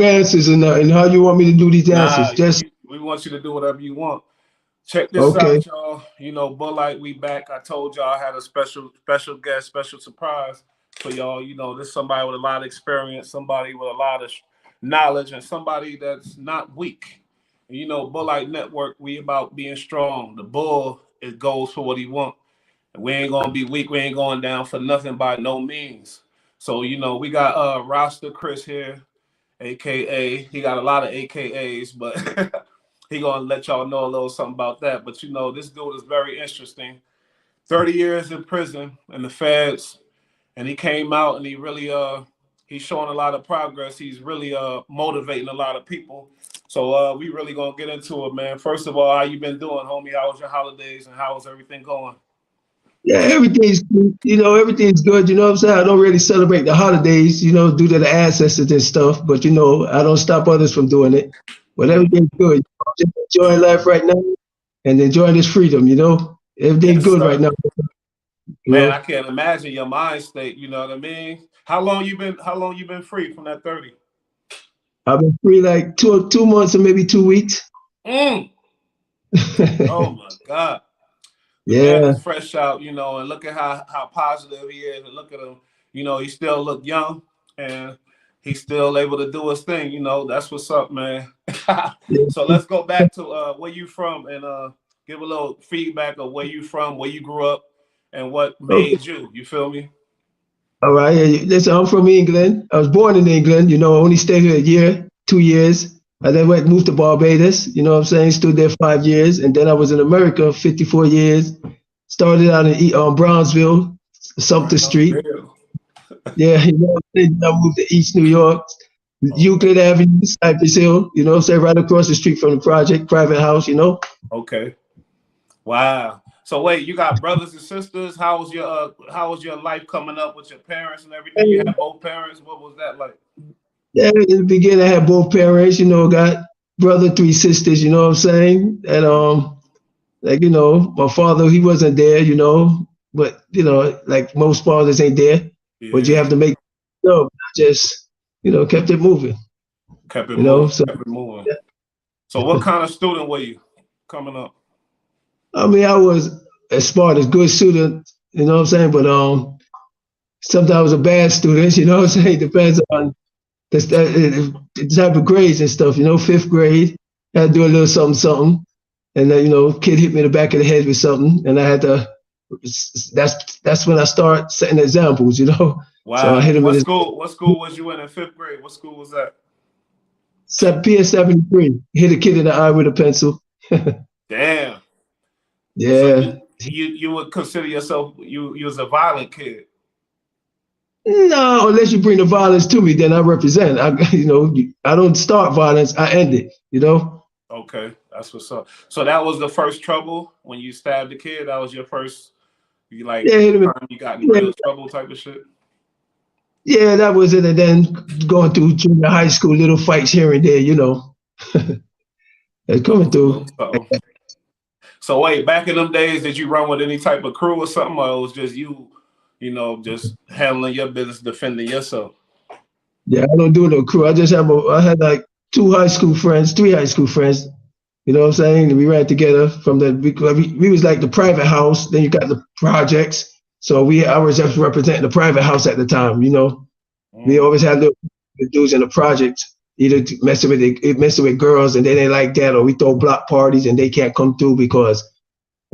answers and how you want me to do these Nah, answers. Just we want you to do whatever you want. Check this okay. out, y'all. You know, Bullite, we back. I told y'all I had a special guest, special surprise for y'all. You know, this is somebody with a lot of experience, somebody with a lot of knowledge, and somebody that's not weak. And, you know, Bullite Network, we about being strong. The bull, it goes for what he want. And we ain't gonna be weak. We ain't going down for nothing by no means. So, you know, we got Rasta Chris here, aka he got a lot of AKAs, but he gonna let y'all know a little something about that. But you know, this dude is very interesting. 30 years in prison in the feds, and he came out and he really he's showing a lot of progress. He's really motivating a lot of people. So we really gonna get into it, man. First of all, how you been doing, homie? How was your holidays and how was everything going? Yeah, everything's everything's good. You know what I'm saying? I don't really celebrate the holidays, due to the ancestors and stuff. But I don't stop others from doing it. But Mm. everything's good. Just enjoying life right now and enjoying this freedom. Everything's Yes, good right sir. now. You Man, I know, can't imagine your mind state. You know what I mean? How long you been free from that 30? I've been free like two months or maybe 2 weeks. Mm. Oh my God. The man Yeah, is fresh out, you know, and look at how positive he is, and look at him, you know, he still look young, and he's still able to do his thing, you know. That's what's up, man. yeah. So let's go back to where you from, and give a little feedback of where you from, where you grew up, and what Okay. made you. You feel me? All right. Yeah, listen, I'm from England. I was born in England. Only stayed here a year, 2 years. I then moved to Barbados. You know what I'm saying? Stood there 5 years, and then I was in America 54 years. Started out in Brownsville, Sumter Street. Brownsville. Yeah, I moved to East New York, Okay. Euclid Avenue, Cypress Hill. You know what I'm saying? Right across the street from the project, private house. Okay. Wow. So wait, you got brothers and sisters. How was your life coming up with your parents and everything? You had both parents. What was that like? Yeah, in the beginning, I had both parents. Got brother, three sisters. You know what I'm saying? And my father, he wasn't there. But like most fathers ain't there. But you Yeah. have to make. I just kept it moving. Kept it moving. So Kept it moving. So what kind of student were you coming up? I mean, I was as smart as good student. You know what I'm saying? But sometimes I was a bad student. You know what I'm saying? Depends on the type of grades and stuff. Fifth grade, I had to do a little something, something. And then, kid hit me in the back of the head with something, and I had to. That's when I start setting examples. So I hit Wow. him in his What school was you in fifth grade? What school was that? PS 73. Hit a kid in the eye with a pencil. Damn. So Yeah. you would consider yourself you was a violent kid. No, unless you bring the violence to me, then I represent. I don't start violence. I end it. Okay, that's what's up. So that was the first trouble when you stabbed the kid. That was your first, you like Yeah, hit him. time you got in Yeah, real trouble type of shit. yeah, that was it. And then going through junior high school, little fights here and there. And coming through. So, so wait, back in them days, did you run with any type of crew or something, or it was just you, you know, just handling your business, defending yourself? Yeah, I don't do no crew. I had like two high school friends, three high school friends. You know what I'm saying? We ran together from we was like the private house. Then you got the projects. So I was just representing the private house at the time. We Mm, always had little dudes in the project, either messing with girls and they didn't like that, or we throw block parties and they can't come through because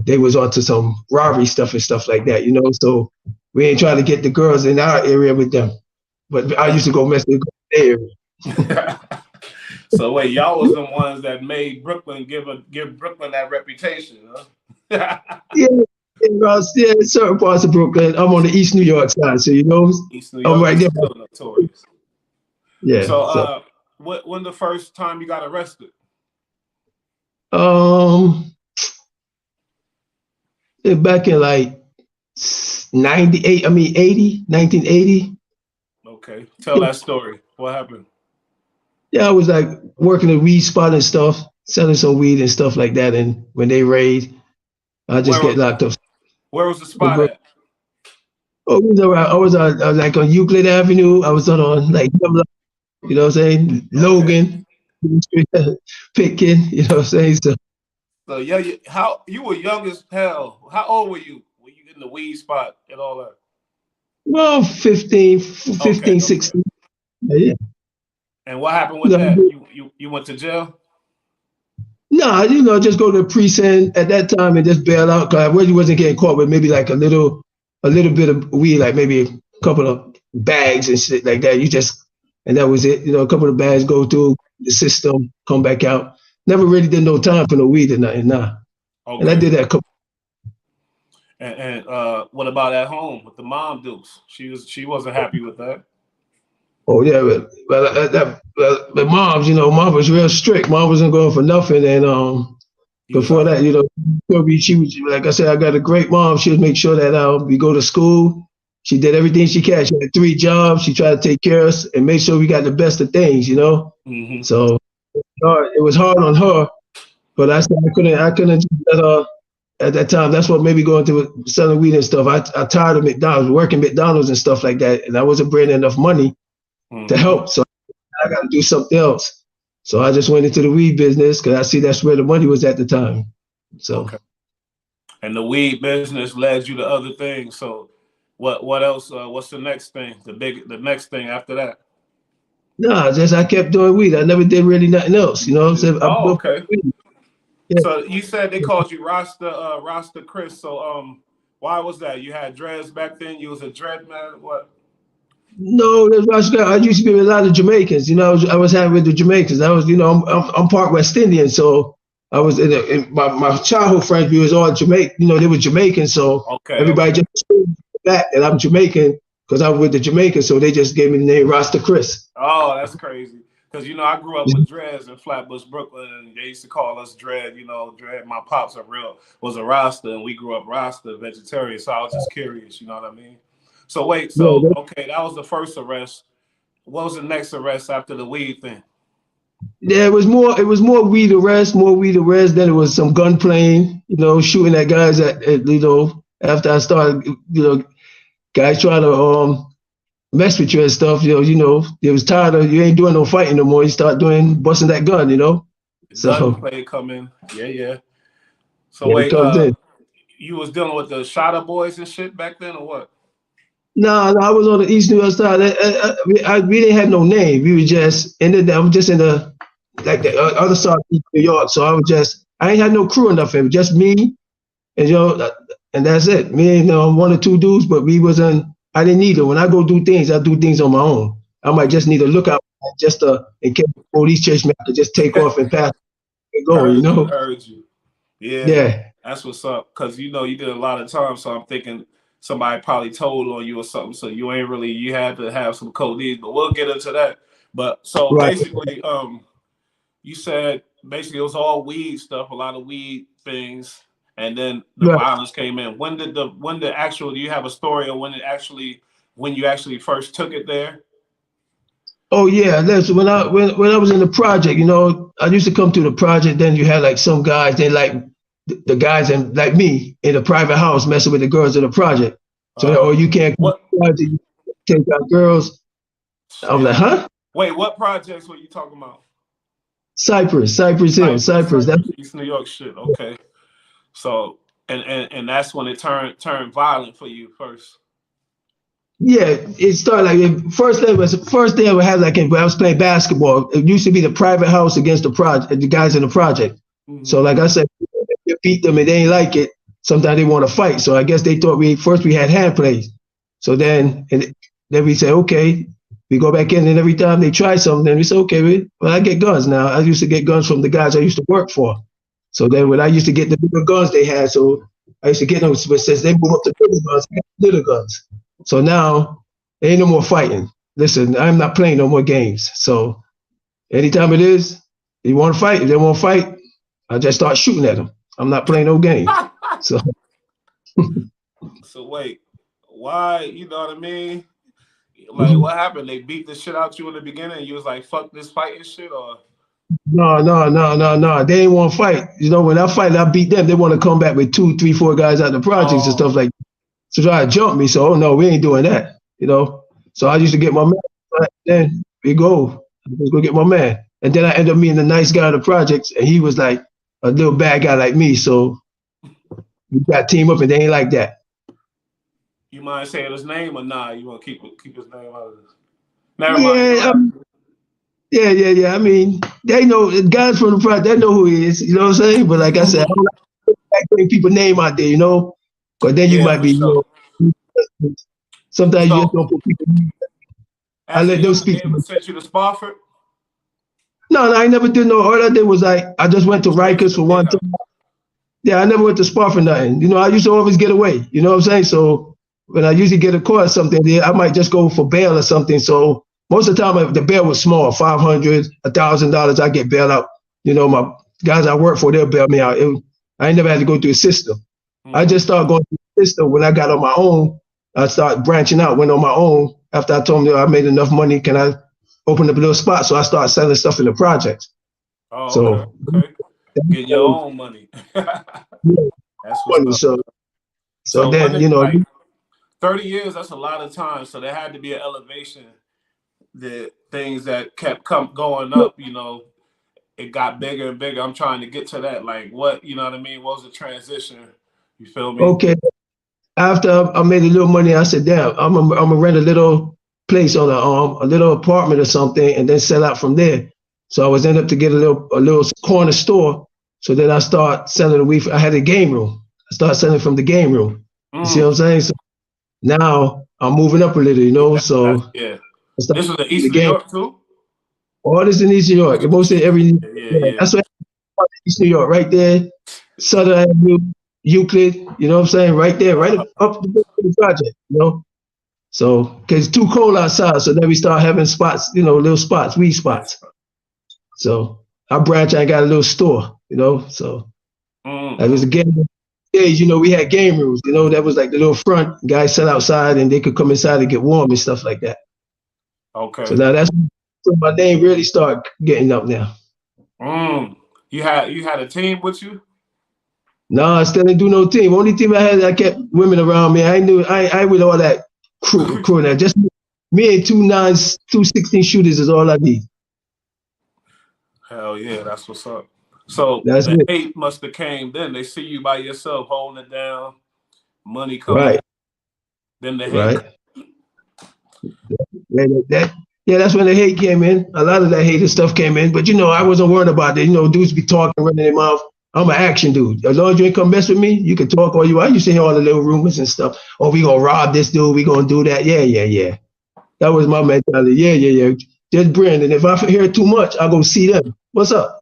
they was onto some robbery stuff and stuff like that. So we ain't trying to get the girls in our area with them. But I used to go mess with their area. damn. So wait, y'all was the ones that made Brooklyn give Brooklyn that reputation, huh? Yeah, yeah, certain parts of Brooklyn. I'm on the East New York side, so East New I'm York right is there. still notorious. Yeah. So So when the first time you got arrested? um back in like 98, I mean 80, 1980. Okay, tell that story. What happened? Yeah, I was like working a weed spot and stuff, selling some weed and stuff like that. And when they raid, I just Where get was locked up. where was the spot at? Oh, it was around, I was like on Euclid Avenue. I was on like You know what I'm saying? Okay. Logan, Pitkin. You know what I'm saying? So, So yeah, how you were young as hell. How old were you? Were you in the weed spot and all that? well, 15, Okay, 15, okay. 16. Yeah. And what happened with that? No, You went to jail? nah, just go to the precinct at that time and just bail out. Cause I really wasn't getting caught with maybe like a little bit of weed, like maybe a couple of bags and shit like that. And that was it. A couple of bags go through the system, come back out. Never really did no time for no weed or nothing, nah. And I Okay. did that a couple. And what about at home with the mom dukes? She wasn't happy with that. Oh yeah, but mom was real strict. Mom wasn't going for nothing, and He was before out. that, she was like I said, I got a great mom. She would make sure that we go to school. She did everything she can. She had 3 jobs. She tried to take care of us and make sure we got the best of things. Hmm. So it was hard on her, but I said I couldn't just let her at that time. That's what made me go into selling weed and stuff. I tired of McDonald's, working McDonald's and stuff like that, and I wasn't bringing enough money to Hmm. help. So I got to do something else. So I just went into the weed business because I see that's where the money was at the time. So Okay. And the weed business led you to other things. So what else? What's the next thing? The next thing after that? no, just I kept doing weed. I never did really nothing else. You know what I'm saying? I'm Oh, doing okay. weed. Yeah. So you said they called you Rasta Chris. So why was that? You had dreads back then. You was a dread man. What? No, that's why I used to be with a lot of Jamaicans. I was having with the Jamaicans. I was, I'm part West Indian, so I was in my childhood friends. We was all Jamaican. They were Jamaican, so Okay, everybody okay. just assumed that I'm Jamaican because I was with the Jamaicans. So they just gave me the name Rasta Chris. Oh, that's crazy. Because I grew up with dreads in Flatbush, Brooklyn. And they used to call us dread. Dread. My pops was a Rasta, and we grew up Rasta vegetarian. So I was just curious. You know what I mean? So wait. So Yeah, okay, that was the first arrest. What was the next arrest after the weed thing? yeah, it was more weed arrest, Then it was some gun playing, shooting at guys after I started, guys trying to mess with you and stuff. It was tired of you ain't doing no fighting no more. You start doing busting that gun. So Gunplay coming. Yeah, yeah. So yeah, it wait, comes in. you was dealing with the Shotter boys and shit back then, or what? No, no, I was on the East New York side. We didn't have no name. We were just I was just in the like the other side of East New York. So I ain't had no crew or nothing. Just me and and that's it. Me and one or two dudes, but we wasn't. I didn't need it. When I go do things, I do things on my own. I might just need a lookout just in case the police chase me. I could just take off and pass and go. Heard you, heard you. Yeah, Yeah, that's what's up. Cause you did a lot of time, so I'm thinking somebody probably told on you or something. So you had to have some codeine, but we'll get into that. But so right. basically, you said basically it was all weed stuff, a lot of weed things, and then the Right. violence came in. Do you have a story of when you actually first took it there? Oh yeah, listen. When I was in the project, I used to come to the project. Then you had like some guys. They like the guys and like me in a private house messing with the girls in the project. So you can't come to What? the project, you take out girls. I was like, Shit. huh? Wait, what projects were you talking about? Cypress Hill, Cypress. That's East New York shit. Okay. So and that's when it turned violent for you first. yeah. It started like first day I would have like when I was playing basketball. It used to be the private house against the project, the guys in the project. So Mm-hmm. like I said, if you beat them and they ain't like it, sometimes they want to fight. So I guess they thought we had hand plays. So then we say, okay, we go back in and every time they try something, then we say, okay, well, I get guns now. I used to get guns from the guys I used to work for. So then when I used to get the bigger guns they had, so I used to get them, but since they move up to bigger guns, I got little guns. So now there ain't no more fighting. Listen, I'm not playing no more games. So anytime it is, you want to fight, if they want to fight, I just start shooting at them. I'm not playing no game. So So wait, why? You know what I mean? Like, what happened? They beat the shit out you in the beginning. And you was like, "Fuck this fighting shit," or no. They ain't want to fight. When I fight, I beat them. They want to come back with 2, 3, 4 guys out the projects and stuff oh, like that. So try to jump me. So, oh no, we ain't doing that. So I used to get my man, then we go. Let's go get my man. And then I ended up meeting the nice guy in the projects, and he was like a little bad guy like me. So we got team up, and they ain't like that. You mind saying his name or nah? You want to keep his name out of this? Never mind. Yeah. I mean, they know guys from the project. They know who he is. You know what I'm saying? But like I said, I don't like putting people's name out there. You know, because then you might be. Sure. You know, sometimes you just don't put people. I let them speak. Ever sent you to Spofford? No, I never did no. All I did was I just went to Rikers for one time. Yeah, I never went to Spa for nothing. You know, I used to always get away. You know what I'm saying? So when I usually get a call or something, I might just go for bail or something. So most of the time, the bail was small, $500, $1,000. I get bailed out. You know, my guys I work for, they'll bail me out. I ain't never had to go through a system. I just started going through the system when I got on my own. I started branching out, went on my own. After I told them I made enough money, can I open up a little spot? So I started selling stuff in the projects. Oh, so, okay. Get your own money. That's what's up. So then, you know. Like 30 years, that's a lot of time. So there had to be an elevation. The things that kept going up, you know, it got bigger and bigger. I'm trying to get to that. Like what, you know what I mean? What was the transition? You feel me? Okay. After I made a little money, I said, damn, I'm gonna rent a little place on a little apartment or something and then sell out from there. So I was ended up to get a little corner store. So then I start selling the weed. I had a game room. I started selling from the game room. You see what I'm saying? So now I'm moving up a little, you know. Yeah. This was in East New York too? All this in East New York. Mostly every That's what East New York, right there. Southern Avenue, Euclid, you know what I'm saying? Right there, right up the project, you know. So because it's too cold outside, so then we start having spots, you know, little spots, weed spots. So I branch, I got a little store, you know. So that was a game days, you know, we had game rooms, you know, that was like the little front, guys sat outside and they could come inside and get warm and stuff like that. Okay. So now that's when my name really started getting up now. You had a team with you? No, I still didn't do no team. Only team I had, I kept women around me. I knew I with all that crew now. Just me and 2 9s, 2 16 shooters is all I need. Hell yeah, that's what's up. So that's the hate must have came then. They see you by yourself holding it down, money coming. Right. Then the hate. Right. Yeah, that's when the hate came in. A lot of that hated stuff came in. But, you know, I wasn't worried about it. You know, dudes be talking, running their mouth. I'm an action dude. As long as you ain't come mess with me, you can talk all you want. I used to hear all the little rumors and stuff. Oh, we gonna rob this dude. We gonna do that. Yeah. That was my mentality. Yeah. Just Brandon. If I hear too much, I'll go see them. What's up?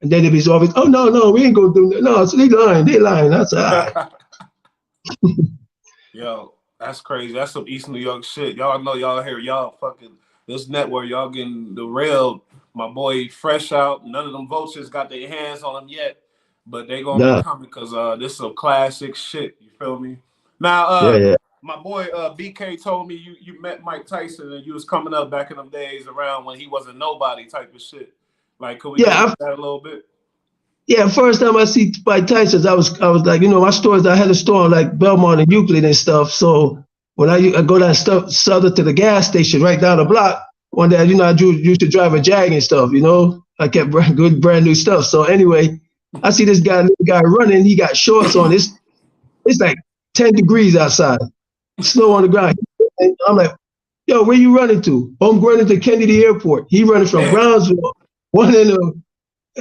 And then it be always, oh, no, we ain't gonna do that. No, so they lying. That's all right. Yo, that's crazy. That's some East New York shit. Y'all know y'all here. Y'all fucking this network. Y'all getting the real. My boy Fresh out. None of them vultures got their hands on him yet, but they gonna be coming because this is some classic shit. You feel me? Now, my boy BK told me you met Mike Tyson and you was coming up back in them days around when he wasn't nobody type of shit. Like, could we get into that a little bit? Yeah, first time I see Mike Tyson, I was like, you know, my stores. I had a store like Belmont and Euclid and stuff. So when I go down southern to the gas station right down the block. One day, you know, I used to drive a Jag and stuff, you know. I kept good brand new stuff. So anyway, I see this guy running. He got shorts on. It's like 10 degrees outside. Snow on the ground. And I'm like, yo, where you running to? Oh, I'm running to Kennedy Airport. He running from Brownsville, one end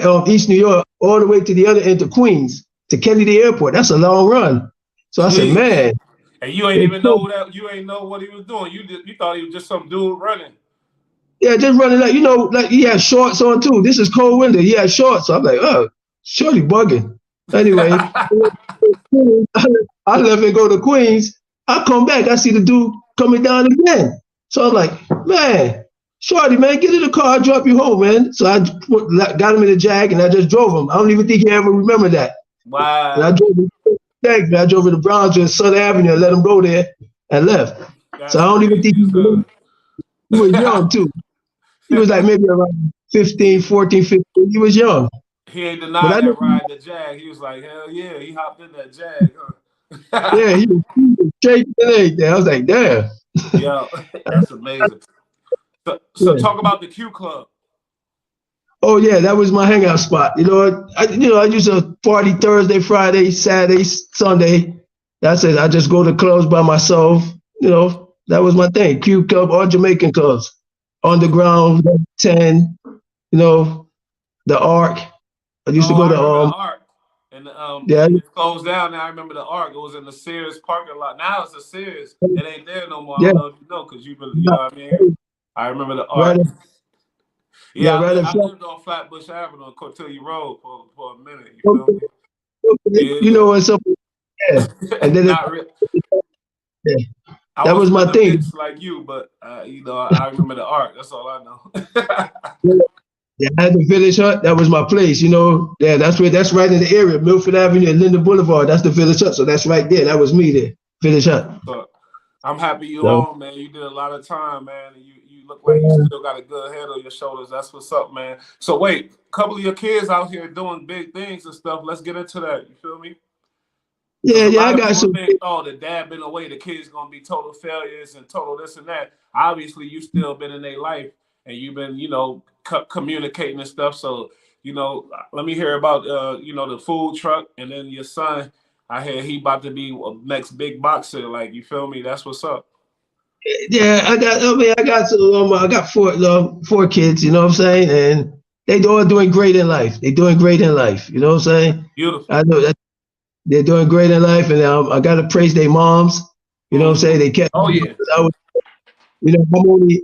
of East New York, all the way to the other end of Queens, to Kennedy Airport. That's a long run. So I said, man. And you ain't even know that. You ain't know what he was doing. You thought he was just some dude running. Yeah, just running like, you know, like he had shorts on too. This is cold winter. He had shorts. So I'm like, oh, shorty bugging. Anyway, I left and go to Queens. I come back. I see the dude coming down again. So I'm like, man, shorty, man, get in the car. I'll drop you home, man. So I got him in the Jag and I just drove him. I don't even think he ever remember that. Wow. And I drove him to Brownsville and Southern Avenue and let him go there and left. So I don't even think he was young too. He was like maybe around 15, 14, 15. He was young. He ain't denied that ride the Jag. He was like, hell yeah, he hopped in that Jag. Yeah, he was shaking and everything. I was like, damn. Yo, that's amazing. So talk about the Q Club. Oh yeah, that was my hangout spot. I used to party Thursday, Friday, Saturday, Sunday. That's it. I just go to clubs by myself. That was my thing. Q Club or Jamaican clubs, Underground, 10. The Arc. I used to Oh, go I to remember the Arc. And yeah. it closed down now. I remember the Arc. It was in the Sears parking lot. Now it's the Sears. It ain't there no more. I Yeah. don't know if you know, because you know what I mean? I remember the Arc. Right. Yeah, Yeah, right in I front. lived on Flatbush Avenue on Cortelia Road for a minute. You feel me? You know what's up? Yeah. And then Not real. yeah, I that was wasn't my in the thing. mix like you, but I remember the Arc. That's all I know. Yeah, I had the Village Hut. That was my place. Yeah, that's right in the area, Milford Avenue and Linden Boulevard. That's the Village Hut. So that's right there. That was me there, Village Hut. So, I'm happy you So, home, man. You did a lot of time, man. You look like you still got a good head on your shoulders. That's what's up, man. So wait, a couple of your kids out here doing big things and stuff. Let's get into that. You feel me? Because yeah, a yeah, lot I of got people some. think, oh, the dad been away, the kid's gonna be total failures and total this and that. Obviously, you still been in their life and you've been, communicating and stuff. So, let me hear about, the food truck, and then your son. I hear he about to be a next big boxer. Like, you feel me? That's what's up. Yeah, I got four kids. You know what I'm saying, and they all doing great in life. They doing great in life. You know what I'm saying? Beautiful. I know that they're doing great in life, and I got to praise their moms. You know what I'm saying? They kept. Oh yeah.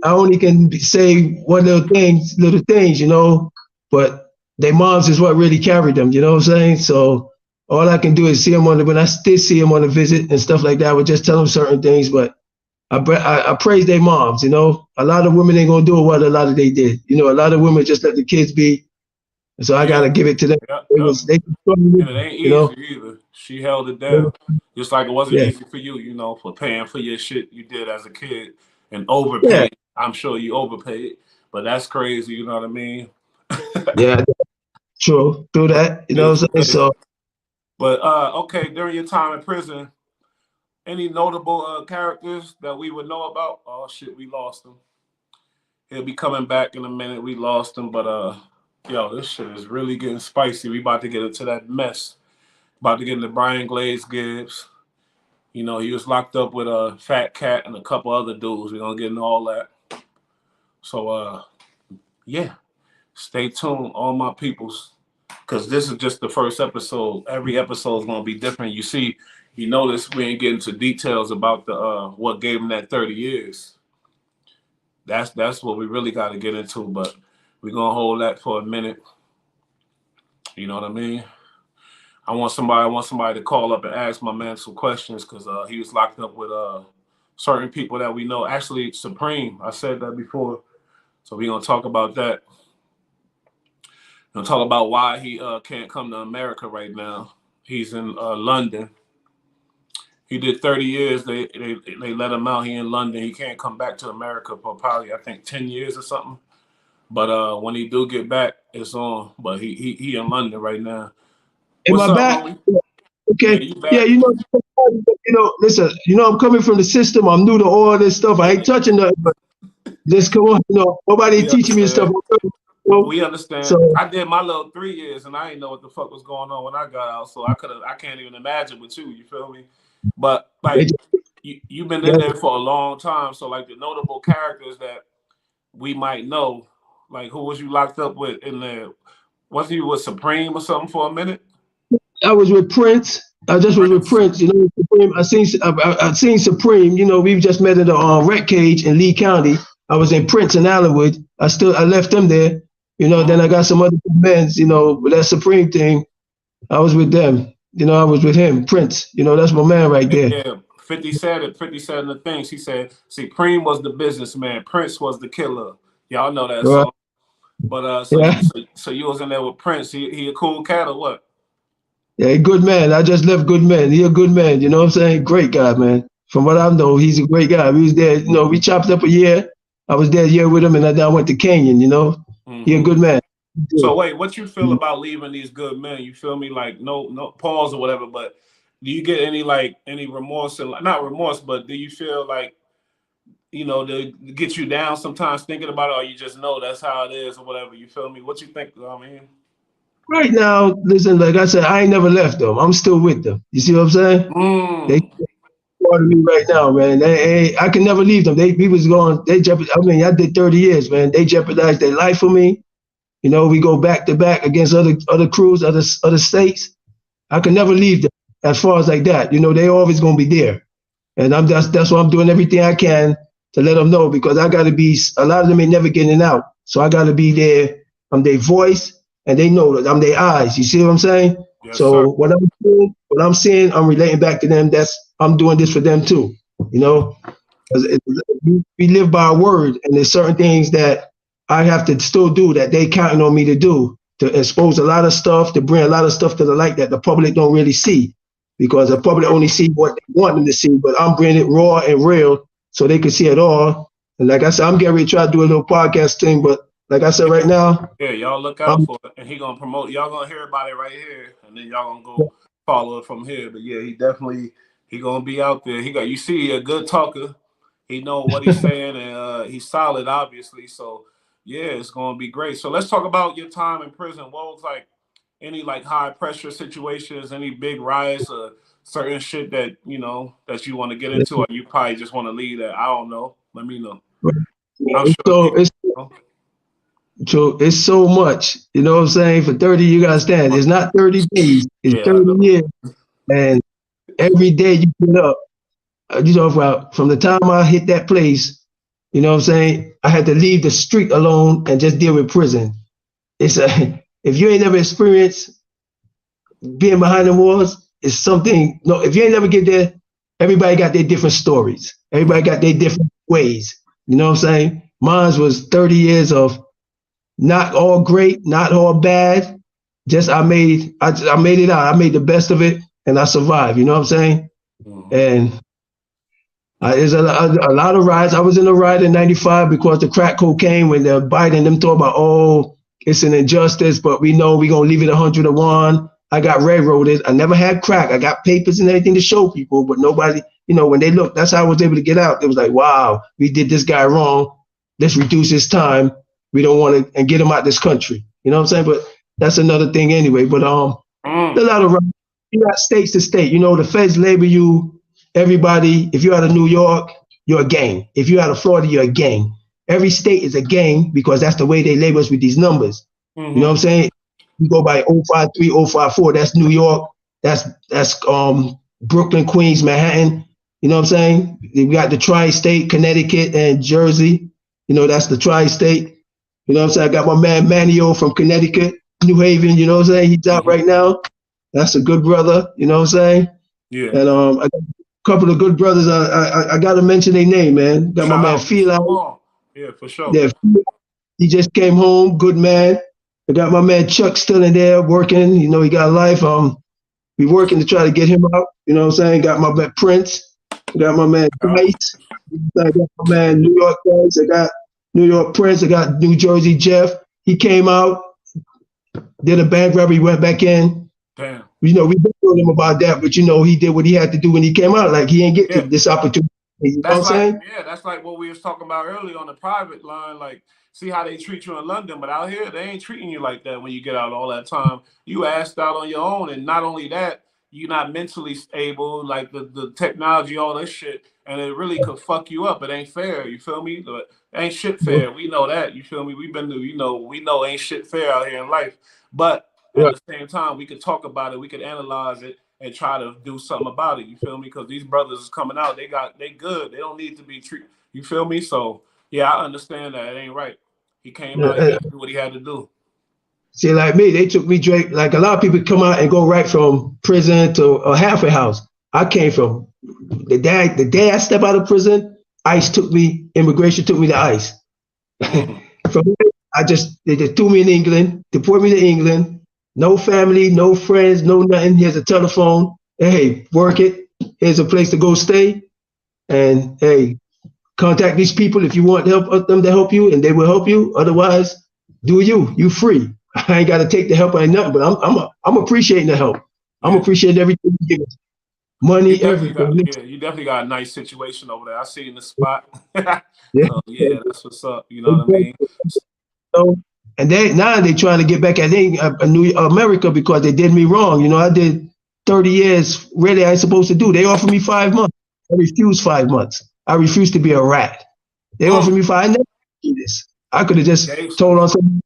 I only can say one little things, but their moms is what really carried them. You know what I'm saying? So all I can do is see them when I still see them on a visit and stuff like that. I would just tell them certain things, but I praise their moms. A lot of women ain't gonna do what a lot of they did. A lot of women just let the kids be. So I gotta give it to them. Yep. They And it ain't easy either. She held it down. Just like it wasn't Yeah. easy for you, for paying for your shit you did as a kid and Yeah. overpaid. I'm sure you overpaid, but that's crazy, you know what I mean? Yeah. True. Do that. You know what I'm saying? So But okay, during your time in prison, any notable characters that we would know about? Oh shit, we lost him. He'll be coming back in a minute. We lost him, but yo, this shit is really getting spicy. We about to get into that mess. About to get into Brian Glaze Gibbs. He was locked up with a Fat Cat and a couple other dudes. We're gonna get into all that. So yeah, stay tuned, all my peoples, because this is just the first episode. Every episode is gonna be different. You notice we ain't getting into details about the what gave him that 30 years. That's what we really got to get into, but we're gonna hold that for a minute. You know what I mean? I want somebody to call up and ask my man some questions, because he was locked up with certain people that we know. Actually, Supreme. I said that before, so we're gonna talk about that. We're gonna talk about why he can't come to America right now. He's in London. He did 30 years. They let him out. He in London. He can't come back to America for probably, I think, 10 years or something. But when he do get back, it's on. But he in London right now. am What's I up, back? homie? Yeah, Okay. you back? Yeah, listen, I'm coming from the system. I'm new to all this stuff. I ain't touching nothing, but just come on, nobody We teaching me stuff. understand. We understand. So I did my little 3 years, and I didn't know what the fuck was going on when I got out. So I can't even imagine with you. You feel me? But they like, just, you've been yeah, in there for a long time. So like the notable characters that we might know, like who was you locked up with in there? Wasn't you with Supreme or something for a minute? I was with Prince. I just was with Prince. Prince. Supreme. I seen Supreme. We just met at the rec cage in Lee County. I was in Prince in Allenwood. I left them there. Then I got some other men's. With that Supreme thing, I was with them. I was with him, Prince. That's my man right there. Yeah, 50 said it. 50 said in the things. He said, Supreme was the businessman. Prince was the killer. Y'all know that Right. song. But Yeah. so you was in there with Prince. He a cool cat or what? Yeah, good man. I just left good man. He a good man. You know what I'm saying? Great guy, man. From what I know, he's a great guy. We was there, we chopped up a year. I was there a year with him, and then I went to Canyon, He a good man. So wait, what you feel about leaving these good men? You feel me? Like no pause or whatever, but do you get any remorse, and not remorse, but do you feel like you know, to get you down sometimes thinking about it, or you just know that's how it is or whatever? You feel me? What you think? I mean, Right now, listen, like I said, I ain't never left them. I'm still with them. You see what I'm saying? They part of me right now, man. I can never leave them. We was going. I mean, I did 30 years, man. They jeopardized their life for me. You know, we go back to back against other crews, other states. I can never leave them. As far as like that, you know, they always gonna be there, and that's why I'm doing everything I can to let them know, because I got to be. A lot of them ain't never getting out, so I got to be there. I'm their voice, and they know that I'm their eyes. You see what I'm saying? yes, So sir. what I'm doing, what I'm saying, I'm relating back to them. I'm doing this for them too. You know, 'cause we live by a word, and there's certain things that I have to still do that they counting on me to do, to expose a lot of stuff, to bring a lot of stuff to the light that the public don't really see, because the public only see what they want them to see. But I'm bringing it raw and real so they can see it all. And like I said, I'm getting ready to try to do a little podcast thing. But like I said, right now, Yeah, y'all look out for it, and he gonna promote. Y'all gonna hear about it right here, and then y'all gonna go follow it from here. But yeah, he gonna be out there. You see, he a good talker. He know what he's saying, and he's solid, obviously. So yeah, it's gonna be great. So let's talk about your time in prison. What was like any like high pressure situations, any big riots, or certain shit that you know that you want to get into, or you probably just want to leave that? I don't know. Let me know. I'm sure. so it's so much, you know what I'm saying? For 30, you gotta stand. It's not 30 days, it's Yeah, 30 years. And every day you get up, you know, from the time I hit that place, you know what I'm saying? I had to leave the street alone and just deal with prison. It's if you ain't never experienced being behind the walls, it's something. No, if you ain't never get there, everybody got their different stories. Everybody got their different ways. You know what I'm saying? Mine was 30 years of not all great, not all bad. Just I made it out. I made the best of it, and I survived. You know what I'm saying? And there's a lot of riots. I was in a riot in '95 because the crack cocaine, when they're Biden, them talk about, oh, it's an injustice, but we know we're going to leave it 100-1. I got railroaded. I never had crack. I got papers and everything to show people, but nobody, you know, when they look, that's how I was able to get out. It was like, wow, we did this guy wrong. Let's reduce his time. We don't want to, and get him out this country. You know what I'm saying? But that's another thing anyway. But there's a lot of, you got states to state. You know, the feds label you, everybody. If you're out of New York, you're a gang. If you're out of Florida, you're a gang. Every state is a gang because that's the way they label us with these numbers. You know what I'm saying? You go by 053, 054. That's New York. That's Brooklyn, Queens, Manhattan. You know what I'm saying? We got the tri-state, Connecticut and Jersey. You know, that's the tri-state. You know what I'm saying? I got my man Manio from Connecticut, New Haven. You know what I'm saying? He's out right now. That's a good brother. You know what I'm saying? Yeah. And I got a couple of good brothers. I got to mention their name, man. Got my man Phil. Yeah, for sure. Yeah, he just came home. Good man. I got my man Chuck still in there working. You know, he got life. We working to try to get him out. You know what I'm saying? Got my man Prince. I got my man Dice. I got my man New York Dice. I got New York Prince. I got New Jersey Jeff. He came out, did a bank robbery, went back in. Damn. You know, we told him about that, but you know, he did what he had to do when he came out. Like he ain't get this opportunity. You know what I'm saying? Yeah, that's like what we was talking about earlier on the private line. Like, see how they treat you in London, but out here they ain't treating you like that when you get out all that time. You asked out on your own, and not only that, you're not mentally stable, like the technology, all this shit, and it really could fuck you up. It ain't fair, you feel me? But ain't shit fair. We know that, you feel me? We've been through, we know ain't shit fair out here in life. But at the same time, we could talk about it, we could analyze it, and try to do something about it. You feel me? Because these brothers is coming out, they good. They don't need to be treated. You feel me? So yeah, I understand that it ain't right. He came out, he had to do what he had to do. See, like me, they took me straight. Like a lot of people come out and go right from prison to a halfway house. I came from the day I step out of prison, immigration took me to ICE. From there, they just threw me in England, deported me to England. No family, no friends, no nothing. Here's a telephone. Hey, work it. Here's a place to go stay. And hey, contact these people if you want them to help you, and they will help you. Otherwise, do you free. I ain't got to take the help or nothing, but I'm appreciating the help. I'm appreciating everything you give us. money, everything. You definitely got a nice situation over there. I see in the spot. Yeah. So yeah, that's what's up. You know what I mean? So, and now they trying to get back at New America because they did me wrong. You know, I did 30 years. Really, I ain't supposed to do. They offered me 5 months. I refused 5 months. I refused to be a rat. They offered me 5. I never do this. I could have just told on something.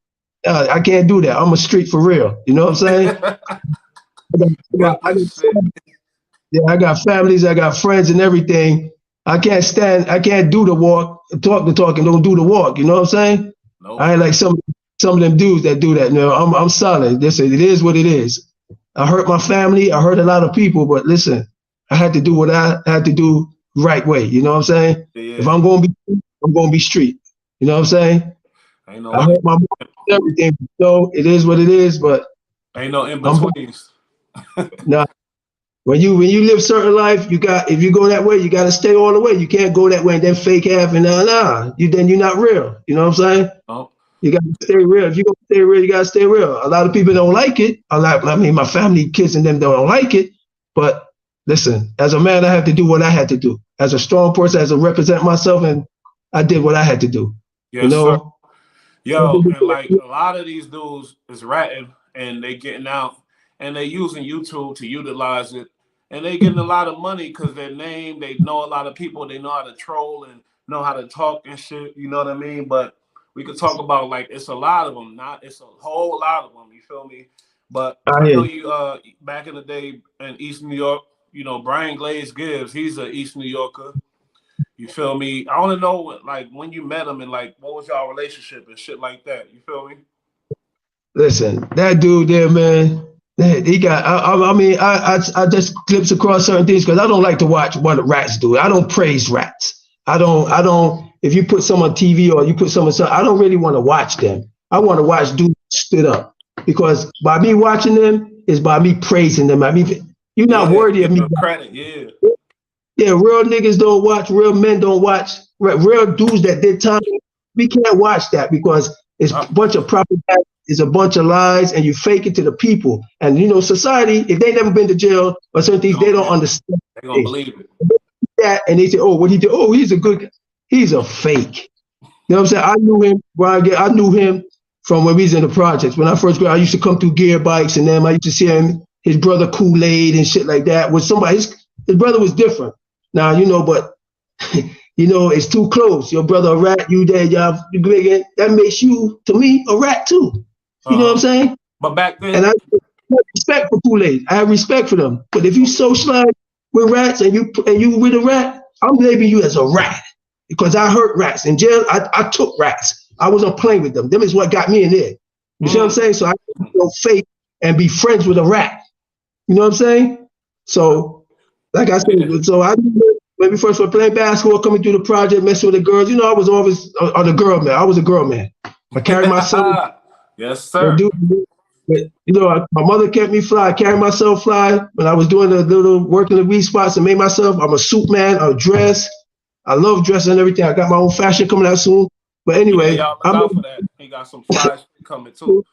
I can't do that. I'm a street for real. You know what I'm saying? I got families. I got friends and everything. I can't do the walk, talk the talk, and don't do the walk. You know what I'm saying? Nope. I ain't like some of them dudes that do that. No, I'm solid. Listen, it is what it is. I hurt my family. I hurt a lot of people, but listen, I had to do what I had to do right way. You know what I'm saying? Yeah. If I'm going to be, I'm going to be street. You know what I'm saying? Ain't no I hurt my mom and everything. So it is what it is, but ain't no in betweens. Nah. When you live certain life, if you go that way, you got to stay all the way. You can't go that way and then fake half and then you're not real. You know what I'm saying? Oh. You got to stay real. If you're going to stay real, you got to stay real. A lot of people don't like it. My family, kids and them don't like it. But listen, as a man, I have to do what I had to do. As a strong person, as a represent myself, and I did what I had to do. Yes, you know? Sir. Yo, and like a lot of these dudes is ratting and they getting out and they using YouTube to utilize it. And they getting a lot of money because their name, they know a lot of people, they know how to troll and know how to talk and shit, you know what I mean? But we could talk about like it's a lot of them, it's a whole lot of them, you feel me? But I know you back in the day in East New York, you know, Brian Glaze Gibbs, he's an East New Yorker. You feel me? I want to know like when you met him and like what was y'all relationship and shit like that. You feel me? Listen, that dude there, man. He got. I just glimpse across certain things because I don't like to watch what rats do. I don't praise rats. I don't. If you put some on TV or you put some on, I don't really want to watch them. I want to watch dudes stood up because by me watching them is by me praising them. I mean, you're not worthy of me. Credit, yeah. Yeah, real niggas don't watch. Real men don't watch. Real dudes that did time. We can't watch that because it's a bunch of propaganda. It's a bunch of lies, and you fake it to the people. And you know, society, if they never been to jail or certain things, they don't understand. They gonna believe it. That and they say, "Oh, what he did? Oh, he's a good guy." He's a fake. You know what I'm saying? I knew him, Brian. I knew him from when we was in the projects. When I first got, I used to come through gear bikes, and then I used to see him, his brother Kool-Aid and shit like that. With somebody, his brother was different. Now you know, but. You know, it's too close. Your brother a rat, you there, y'all big. That makes you, to me, a rat too. You know what I'm saying? But back then, and I have respect for Kool-Aid. I have respect for them. But if you socialize with rats and you with a rat, I'm labeling you as a rat because I hurt rats in jail. I took rats. I wasn't playing with them. Them is what got me in there. You see what I'm saying? So I can't go fake and be friends with a rat. You know what I'm saying? So, like I said, so I. When we first were playing basketball, coming through the project, messing with the girls, you know, I was always the girl man. I was a girl man. I carried myself. Yes, sir. You know, my mother kept me fly. I carried myself fly. When I was doing the little work in the weed spots and made myself, I'm a suit man, a dress. I love dressing and everything. I got my own fashion coming out soon. But anyway. Y'all look out for that. He got some fly shit coming too.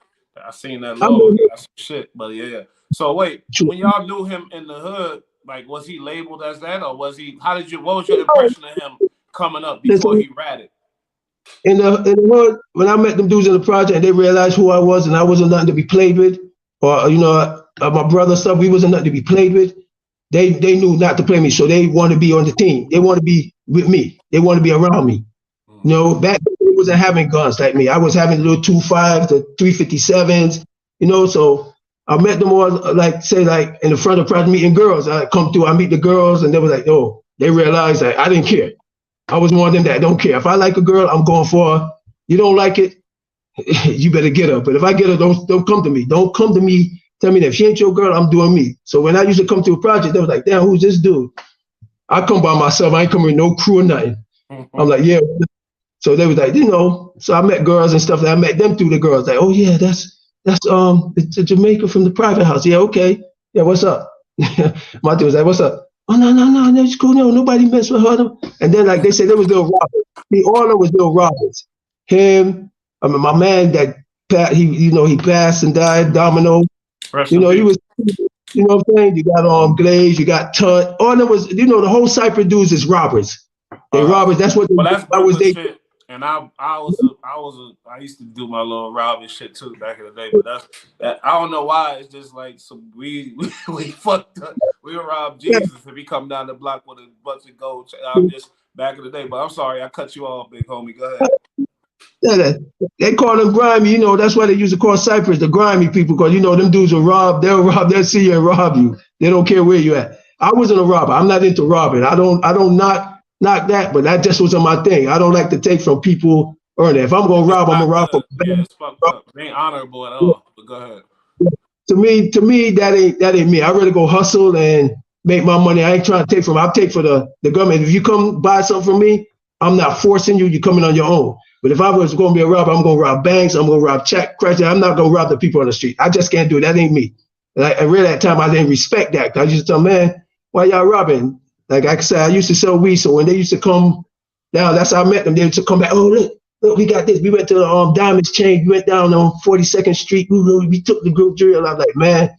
I seen that logo. He got some shit, but yeah. So wait, when y'all knew him in the hood, like, was he labeled as that, or was he? What was your impression of him coming up before he ratted? In the hood, when I met them dudes in the project, and they realized who I was, and I wasn't nothing to be played with, or you know, my brother stuff, we wasn't nothing to be played with. They knew not to play me, so they want to be on the team. They want to be with me. They want to be around me. You know, back then they wasn't having guns like me. I was having little 2.5 to 357s. You know, so. I met them all, like in the front of the project meeting girls. I come through, I meet the girls, and they were like, oh, they realized that I didn't care. I was one of them that don't care. If I like a girl, I'm going for her. You don't like it, you better get her. But if I get her, don't come to me. Don't come to me. Tell me that if she ain't your girl, I'm doing me. So when I used to come to a project, they was like, damn, who's this dude? I come by myself. I ain't coming with no crew or nothing. I'm like, yeah. So they was like, you know, so I met girls and stuff. I met them through the girls. Like, oh, yeah, that's it's a Jamaica from the private house. Yeah, okay. Yeah, what's up? My dude was like, what's up? Oh, no, it's cool. No, nobody mess with her. And then, like they said, there was Lil Roberts. The owner was Lil Roberts. Him, I mean, my man that he passed and died, Domino. He was You know what I'm saying? You got Glaze, you got Tut. All there was, you know, the whole Cypher dudes is robbers. They robbers. That's what Well, that's that was Brooklyn they. shit. And I used to do my little robbing shit too back in the day. But I don't know why. It's just like we fucked up. We would rob Jesus if he come down the block with a bunch of gold. I'm just back in the day. But I'm sorry, I cut you off, big homie. Go ahead. Yeah, they call them grimy. You know, that's why they used to call Cyphers the grimy people, because you know them dudes will rob. They'll see you and rob you. They don't care where you at. I wasn't a robber. I'm not into robbing. I don't knock that, but that just wasn't my thing. I don't like to take from people earning. If I'm gonna rob, I'm gonna rob for. Yeah, it's fucked up. It ain't honorable at all. But go ahead. To me, that ain't me. I'd rather go hustle and make my money. I ain't trying to take from. I'll take for the government. If you come buy something from me, I'm not forcing you. You're coming on your own. But if I was going to be a robber, I'm going to rob banks. I'm going to rob check credit. I'm not going to rob the people on the street. I just can't do it. That ain't me. Like, and really, at that time, I didn't respect that. I used to tell, man, why y'all robbing? Like I said, I used to sell weed. So when they used to come down, that's how I met them. They used to come back. Oh, look, we got this. We went to the Diamonds Chain. We went down on 42nd Street. We took the group drill. I was like, man.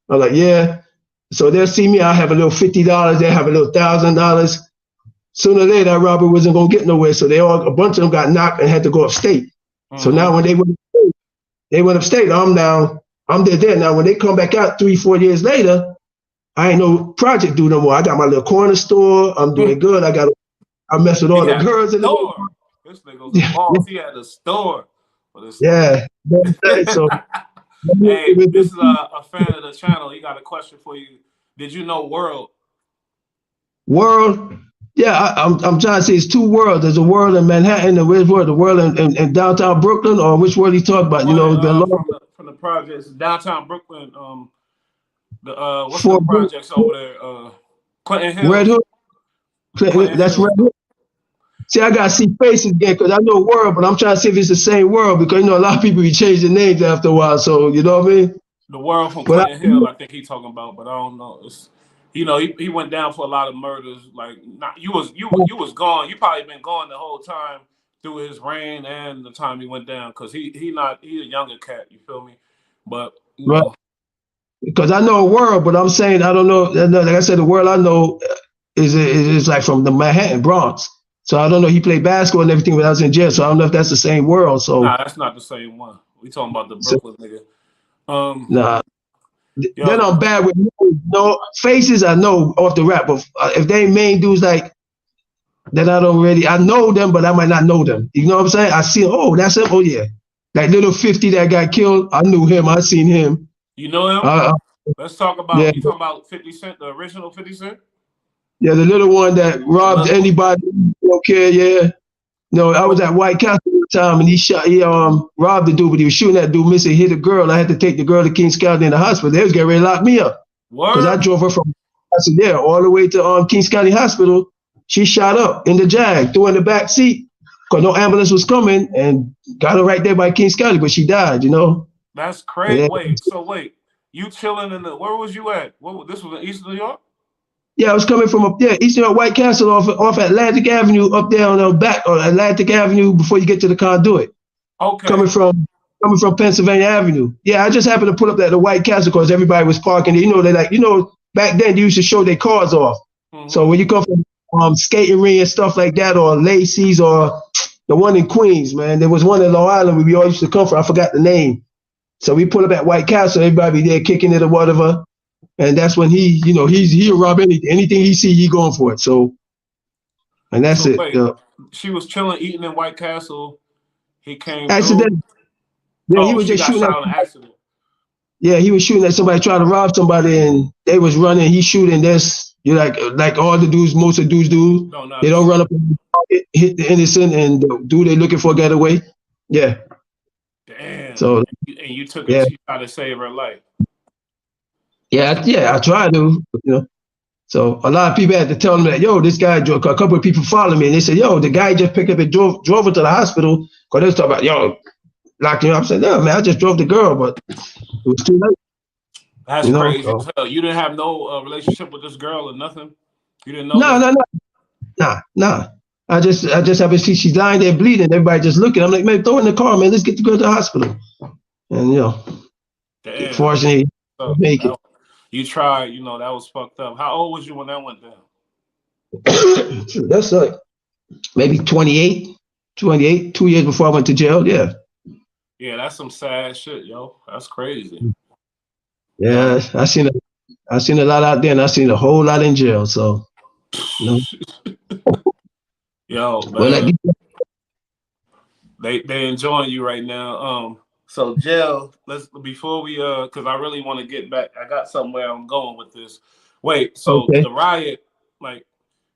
I'm like, yeah. So they'll see me. I'll have a little $50. They'll have a little $1,000. Sooner or later, that robber wasn't going to get nowhere. So a bunch of them got knocked and had to go upstate. Mm-hmm. So now when they went upstate, I'm there. Now when they come back out 3-4 years later, I ain't no project dude no more. I got my little corner store. I'm doing good. I mess with all the girls in the store. This nigga was a boss. He had a store. Yeah. So, hey, this is a fan of the channel. He got a question for you. Did you know World? World? Yeah, I'm trying to say it's two worlds. There's a world in Manhattan and where's the world in downtown Brooklyn, or which world he talking about? You know, from the projects downtown Brooklyn. What's the projects over there? Clinton Hill. Red Hood. That's Red Hood. See, I gotta see faces again because I know world, but I'm trying to see if it's the same world because you know a lot of people be changing names after a while. So you know what I mean? The world from Clinton Hill, I think he's talking about, but I don't know. It's, you know, he went down for a lot of murders. Like, you was gone. You probably been gone the whole time through his reign and the time he went down because he a younger cat. You feel me? But you know. Because I know a world, but I'm saying I don't know. Like I said, the world I know is like from the Manhattan Bronx. So I don't know. He played basketball and everything when I was in jail. So I don't know if that's the same world. So nah, that's not the same one. We talking about the Brooklyn nigga. Nah. Then I'm bad with no faces. I know off the rap, but if they main dudes like that, I know them, but I might not know them. You know what I'm saying? I see. Oh, that's him. Oh yeah, that little 50 that got killed. I knew him. I seen him. You know him? Let's talk about. Yeah. You talking about 50 Cent, the original 50 Cent? Yeah, the little one that robbed anybody. Don't care. Yeah. No, I was at White Castle at the time, and he robbed the dude, but he was shooting that dude, missing, hit a girl. I had to take the girl to Kings County in the hospital. They was getting ready to lock me up. Because I drove her from there all the way to Kings County Hospital. She shot up in the Jag, threw in the back seat, because no ambulance was coming, and got her right there by Kings County, but she died, you know. That's crazy. Yeah. Wait, you chilling where was you at? This was in East New York? Yeah, I was coming from up there, East New York, White Castle, off Atlantic Avenue, up there on the back, or Atlantic Avenue before you get to the Conduit. Okay. Coming from Pennsylvania Avenue. Yeah, I just happened to pull up at the White Castle because everybody was parking. You know, back then they used to show their cars off. Mm-hmm. So when you come from skating ring and stuff like that, or Lacey's, or the one in Queens, man, there was one in Long Island where we all used to come from. I forgot the name. So we pull up at White Castle, everybody be there kicking it or whatever. And that's when he'll rob anything he see, he going for it. So, and that's it. Wait, she was chilling, eating in White Castle. He came accident. Yeah, he was just shooting at an accident. Yeah, he was shooting at somebody trying to rob somebody, and they was running. He's shooting this. You like all the dudes, most of the dudes do. No, they don't run up and hit the innocent, and the dude they looking for get away. Yeah. Damn. So and you took it. You tried to save her life. Yeah, I tried to, you know. So a lot of people had to tell them that, yo, this guy, a couple of people followed me, and they said, yo, the guy just picked up and drove her to the hospital, because they was talking about, yo, locked him up. I said, no, man, I just drove the girl, but it was too late. That's crazy. So you didn't have no relationship with this girl or nothing? You didn't know? No. I just happened to see she's lying there bleeding. Everybody just looking. I'm like, man, throw her in the car, man. Let's get the girl to the hospital. And, you know, fortunately, make it. You tried, you know, that was fucked up. How old was you when that went down? That's like maybe 28, 2 years before I went to jail. Yeah. Yeah, that's some sad shit, yo. That's crazy. Yeah, I seen a lot out there, and I seen a whole lot in jail. So, you know, Yo, well, man, like, they enjoying you right now. So jail. Let's before we because I really want to get back. I got somewhere I'm going with this. Wait, so okay. the riot, like,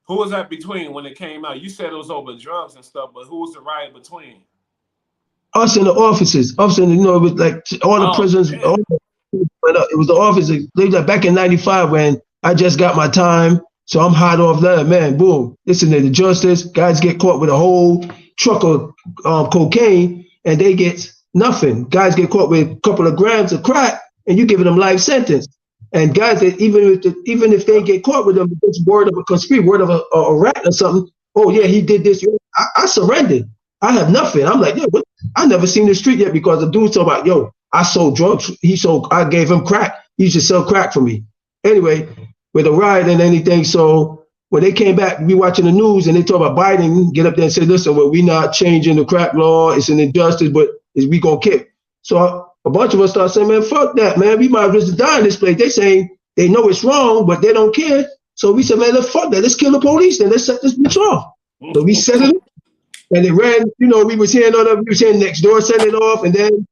who was that between when it came out? You said it was over drugs and stuff, but who was the riot between? Us in the offices, you know, it was like all the prisons. Yeah. It was the offices. They like back in '95 when I just got my time, so I'm hot off that. Man, boom! Listen to the justice. Guys get caught with a whole truck of cocaine, and they get nothing. Guys get caught with a couple of grams of crack, and you giving them life sentence. And guys that even if they get caught with them, it's word of a conspiracy, word of a rat or something. Oh yeah, he did this. I surrendered. I have nothing. I'm like, yo, what? I never seen the street yet because the dude talking about, yo, I sold drugs. I gave him crack. He used to sell crack for me. Anyway, with a riot and anything. So when they came back, we watching the news and they talk about Biden, get up there and say, listen, well, we not changing the crack law. It's an injustice, but we gonna kick. So a bunch of us start saying, man, fuck that, man. We might as well just die in this place. They saying they know it's wrong, but they don't care. So we said, man, let's fuck that. Let's kill the police and let's set this bitch off. So we set it up. And it ran, you know, we was hearing next door setting it off, and then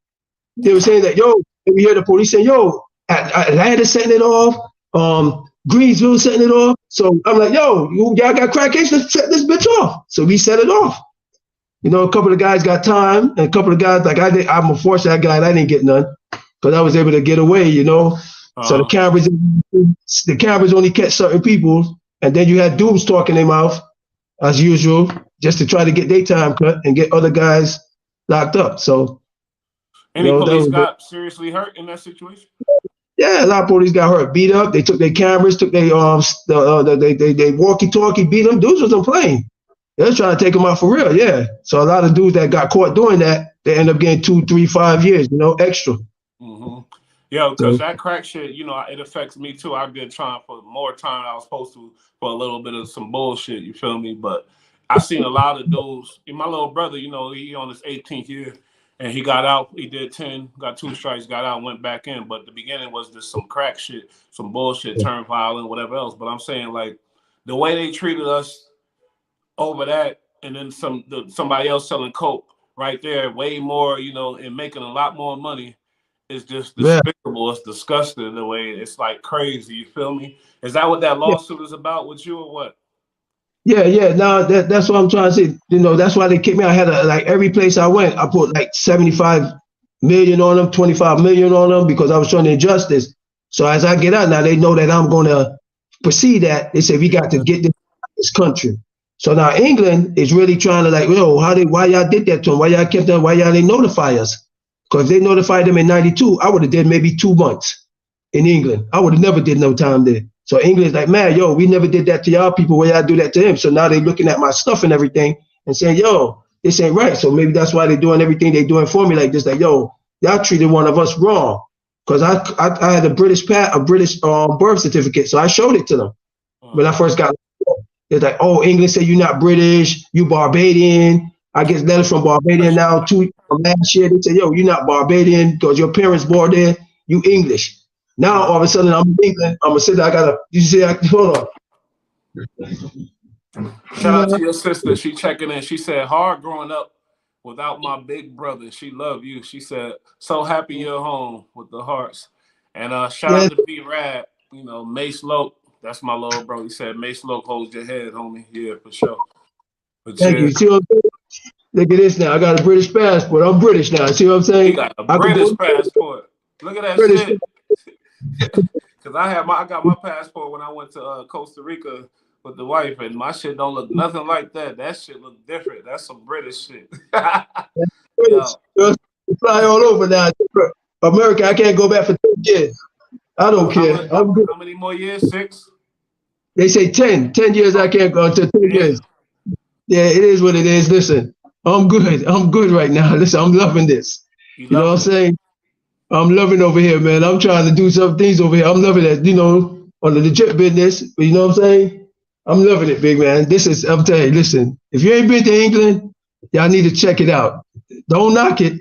they were saying that, yo, and we heard the police saying, yo, Atlanta setting it off, Greensville setting it off. So I'm like, yo, y'all got crack case, let's set this bitch off. So we set it off. You know, a couple of guys got time, and a couple of guys, like I'm a fortunate guy, and I didn't get none, because I was able to get away, you know. So the cameras only catch certain people, and then you had dudes talking their mouth, as usual, just to try to get their time cut and get other guys locked up. So, any police got seriously hurt in that situation? Yeah, a lot of police got hurt, beat up. They took their cameras, took their they walkie-talkie, beat them. Dudes wasn't playing. They were trying to take them out for real. Yeah. So a lot of dudes that got caught doing that, they end up getting 2, 3, 5 years, you know, extra. Mm-hmm. Yeah, because that crack shit, you know, it affects me too. I've been trying for more time than I was supposed to for a little bit of some bullshit, you feel me? But I seen a lot of dudes. My little brother, you know, he on his 18th year, and he got out. He did 10, got 2 strikes, got out, went back in. But the beginning was just some crack shit, some bullshit, turned violent, whatever else. But I'm saying, like, the way they treated us over that, and then somebody else selling coke right there, way more, you know, and making a lot more money. It's just despicable. It's disgusting the way it's like crazy. You feel me? Is that what that lawsuit is about with you or what? Yeah. No, that's what I'm trying to say. You know, that's why they kicked me. I had like every place I went, I put like 75 million on them, 25 million on them because I was showing injustice. So as I get out now, they know that I'm going to proceed that. They say we got to get this country. So now England is really trying to like, yo, why y'all did that to them? Why y'all kept them? Why y'all didn't notify us? Because they notified them in '92, I would have did maybe 2 months in England. I would have never did no time there. So England's like, man, yo, we never did that to y'all people. Why y'all do that to him? So now they looking at my stuff and everything and saying, yo, this ain't right. So maybe that's why they're doing everything they're doing for me like this. Like, yo, y'all treated one of us wrong. Because I had a British birth certificate, so I showed it to them when I first got. It's like, oh, England said you're not British, you Barbadian. I get letters from Barbadian now too. Last year they say, yo, you're not Barbadian because your parents born there. You English. Now all of a sudden I'm in England. I'm gonna sit there. Hold on. Shout out to your sister. She checking in. She said, hard growing up without my big brother. She loved you. She said, so happy you're home with the hearts. And shout out to B Rad. You know, Mace Loke. That's my little bro. He said, Mace Loke holds your head, homie. Yeah, for sure. But thank you. See what I'm saying? Look at this now. I got a British passport. I'm British now. See what I'm saying? He got a British passport. Look at that British shit. Because I got my passport when I went to Costa Rica with the wife, and my shit don't look nothing like that. That shit look different. That's some British shit. British. Fly all over now. America, I can't go back for 10 years. I don't care. How many more years? 6? They say 10. 10 years I can't go until 10 years. Yeah, it is what it is. Listen, I'm good. I'm good right now. Listen, I'm loving this. You know what I'm saying? I'm loving over here, man. I'm trying to do some things over here. I'm loving it, on the legit business. You know what I'm saying? I'm loving it, big man. I'm telling you, listen, if you ain't been to England, y'all need to check it out. Don't knock it.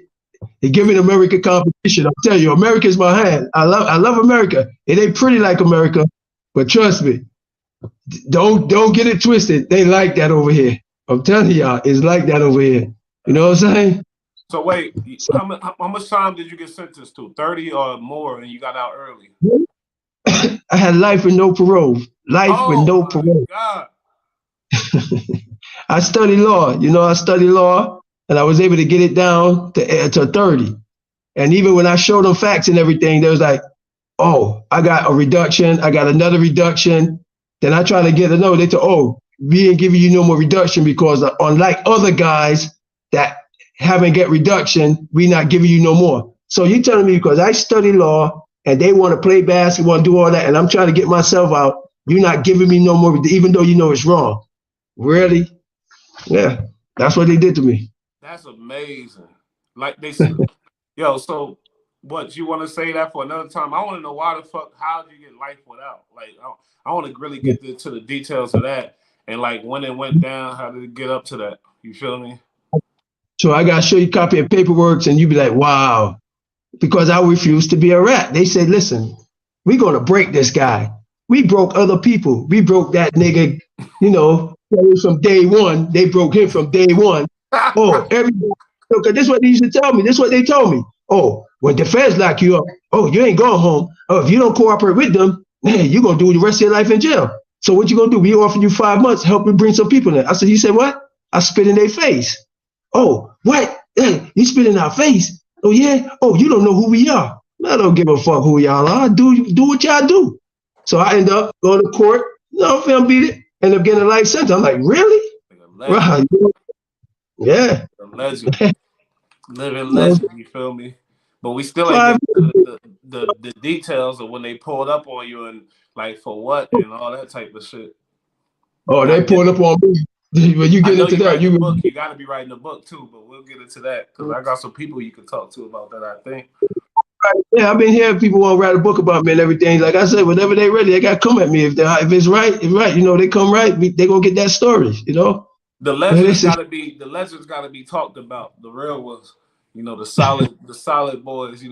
You're giving America competition. I'm telling you, America's my hand. I love America. It ain't pretty like America, but trust me, don't get it twisted. They like that over here. I'm telling y'all, it's like that over here. You know what I'm saying? So wait, how much time did you get sentenced to? 30 or more, and you got out early? I had life with no parole. Life with Oh no my parole. God. I studied law. I studied law, and I was able to get it down to 30. And even when I showed them facts and everything, they was like, oh, I got a reduction. I got another reduction. Then I try to get to know. They said, oh, we ain't giving you no more reduction because unlike other guys that haven't get reduction, we not giving you no more. So you telling me because I study law and they want to play basketball and do all that, and I'm trying to get myself out, you're not giving me no more, even though you know it's wrong. Really? Yeah, that's what they did to me. That's amazing. Like they yo, so what you want to say that for another time? I want to know why the fuck, how did you get life without? Like, I want to really get to the details of that and like when it went down, how did it get up to that? You feel me? So I got to show you a copy of paperwork and you be like, wow, because I refused to be a rat. They said, listen, we're going to break this guy. We broke other people. We broke that nigga, from day one. They broke him from day one. Oh, everybody. Okay, this is what they used to tell me. This is what they told me. Oh, when the feds lock you up, oh, you ain't going home. Oh, if you don't cooperate with them, man, you're going to do the rest of your life in jail. So what you going to do? We offer you 5 months, help me bring some people in. I said, you said what? I spit in their face. Oh, what? Hey, you spit in our face? Oh, yeah? Oh, you don't know who we are. I don't give a fuck who y'all are. Do what y'all do. So I end up going to court. No, film beat it. End up getting a life sentence. I'm like, really? Right. Yeah. A legend. Living legend, you feel me? But we still ain't get the details of when they pulled up on you and like for what and all that type of shit. Oh, they pulled up on me. When you get into that, you got to be writing the book too. But we'll get into that because I got some people you can talk to about that. I think. Yeah, I've been hearing people want to write a book about me and everything. Like I said, whenever they're ready, they got to come at me. If it's right, it's right. They come right. They gonna get that story. The legends got to be talked about. The real ones. The solid boys.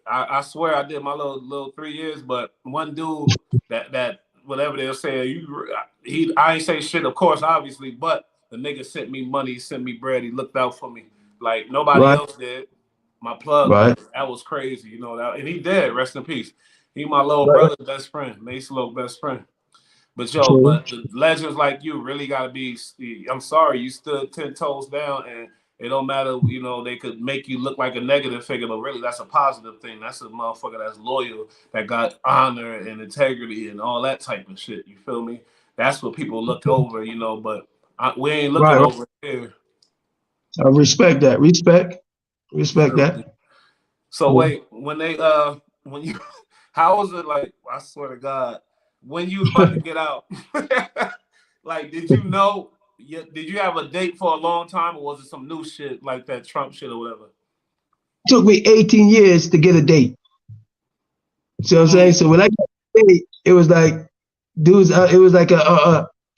I swear I did my little 3 years, but one dude that whatever they'll say, I ain't say shit, of course, obviously, but the nigga sent me money, sent me bread, he looked out for me like nobody else did. My plug, that was crazy, and he dead, rest in peace. He my little brother's best friend, Mace Low best friend. But but the legends like you really gotta be. I'm sorry, you stood 10 toes down, and it don't matter. They could make you look like a negative figure, but really that's a positive thing. That's a motherfucker that's loyal, that got honor and integrity and all that type of shit. You feel me? That's what people look over, But we ain't looking over here. I respect that. Respect that. So wait, when you, how was it like? I swear to God. When you was about to get out, like, did you know? Did you have a date for a long time, or was it some new shit like that Trump shit or whatever? It took me 18 years to get a date. See what I'm saying? So when I got a date, it was like, dudes, it was like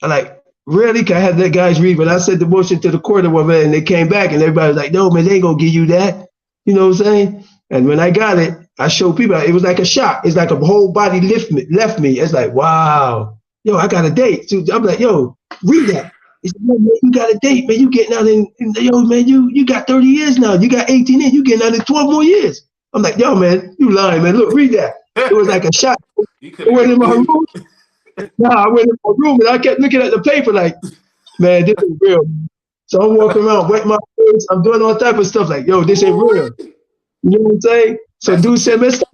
like, really? Can I have that guy's read? When I sent the motion to the court or whatever, and they came back, and everybody was like, no, man, they ain't gonna give you that. You know what I'm saying? And when I got it, I showed people, it was like a shock. It's like a whole body left me. It's like, wow, yo, I got a date. So I'm like, yo, read that. He said, man, you got a date, man. You getting out yo, man, you got 30 years now. You got 18 years. You getting out in 12 more years. I'm like, yo, man, you lying, man. Look, read that. It was like a shock. I went in my room. I went in my room and I kept looking at the paper like, man, this is real. So I'm walking around, wetting my face. I'm doing all type of stuff like, yo, this ain't real. You know what I'm saying? So dude said, man, stop.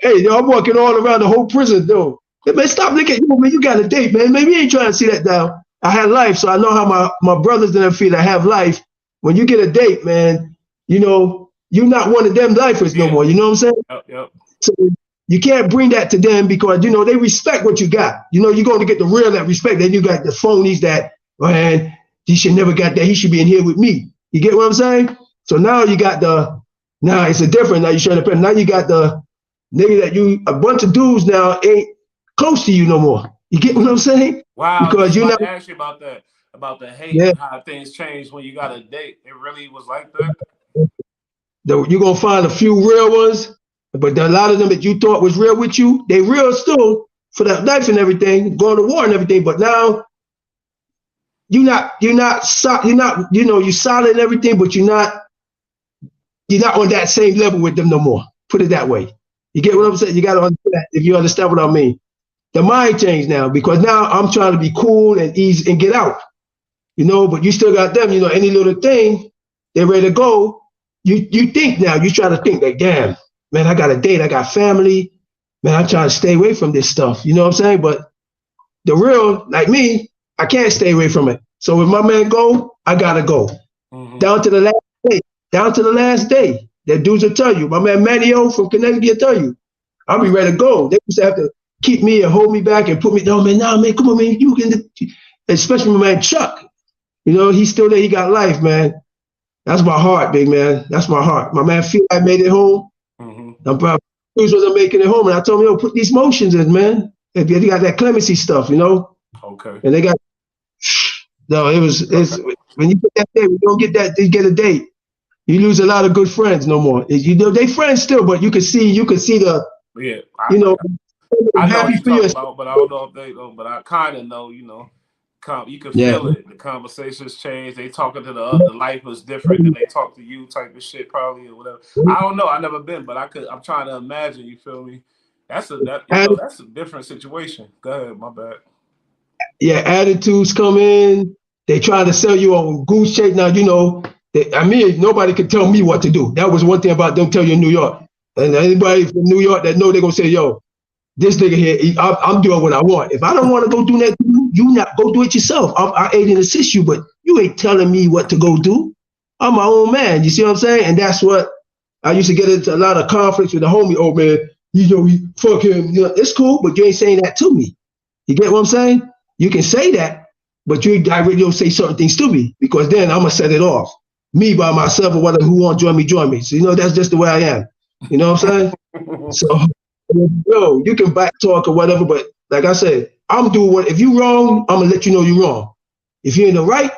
Hey, yo, I'm walking all around the whole prison, though. Hey, man, stop looking at you, man. You got a date, man. Maybe you ain't trying to see that down. I had life, so I know how my brothers didn't feel. I have life. When you get a date, man, you're not one of them lifers no more. You know what I'm saying? Yep. So you can't bring that to them because, they respect what you got. You're going to get the real that respect. Then you got the phonies that, man, he should never got that. He should be in here with me. You get what I'm saying? So now you got the Now it's a different. Now you're trying to. Now you got the nigga that a bunch of dudes now ain't close to you no more. You get what I'm saying? Wow, Because just you're about not. to ask you about the hate Yeah. and how things change when you got a date. It really was like that. You're gonna find a few real ones, but a lot of them that you thought was real with you, they real still for that life and everything, going to war and everything. But now you're not, you're solid and everything, but you're not on that same level with them no more. Put it that way. You get what I'm saying? You got to understand that if you understand what I mean. The mind change now because now I'm trying to be cool and easy and get out, but you still got them, any little thing, they're ready to go. You think now, you try to think like, damn, man, I got a date, I got family, man, I'm trying to stay away from this stuff. You know what I'm saying? But the real, like me, I can't stay away from it. So if my man go, I gotta go. Down to the last day. Down to the last day. That dudes will tell you. My man Manio from Connecticut will tell you. I'll be ready to go. They used to have to keep me and hold me back and put me down, man. Nah, man, come on, man. You can, especially my man Chuck. He's still there. He got life, man. That's my heart, big man. That's my heart. My man feel I made it home. I'm proud. Dudes wasn't making it home, and I told him, put these motions in, man. They got that clemency stuff, Okay. And they got. No, it's when you get that date, we don't get that. You get a date. You lose a lot of good friends no more. They friends still, but you can see the. Yeah. I know what you're talking about, but I don't know if they don't. But I kind of know, you can feel it. The conversations change. They talking to the life was different than they talk to you, type of shit, probably or whatever. I don't know. I never been, but I'm trying to imagine. You feel me? That's a different situation. Go ahead, my bad. Yeah, attitudes come in. They try to sell you on goose chase. Now nobody could tell me what to do. That was one thing about them tell you in New York. And anybody from New York that know, they're gonna say, yo, this nigga here, I'm doing what I want. If I don't want to go do that, you not go do it yourself. I aid and assist you, but you ain't telling me what to go do. I'm my own man. You see what I'm saying? And that's what I used to get into a lot of conflicts with the homie. Oh man, fuck him. It's cool, but you ain't saying that to me. You get what I'm saying? You can say that, but you directly don't say certain things to me because then I'm gonna set it off. Me by myself or whatever. Who want to join me. So that's just the way I am. You know what I'm saying? So. You can back talk or whatever, but like I said, I'm doing what. If you wrong, I'm gonna let you know you're wrong. If you're in the right,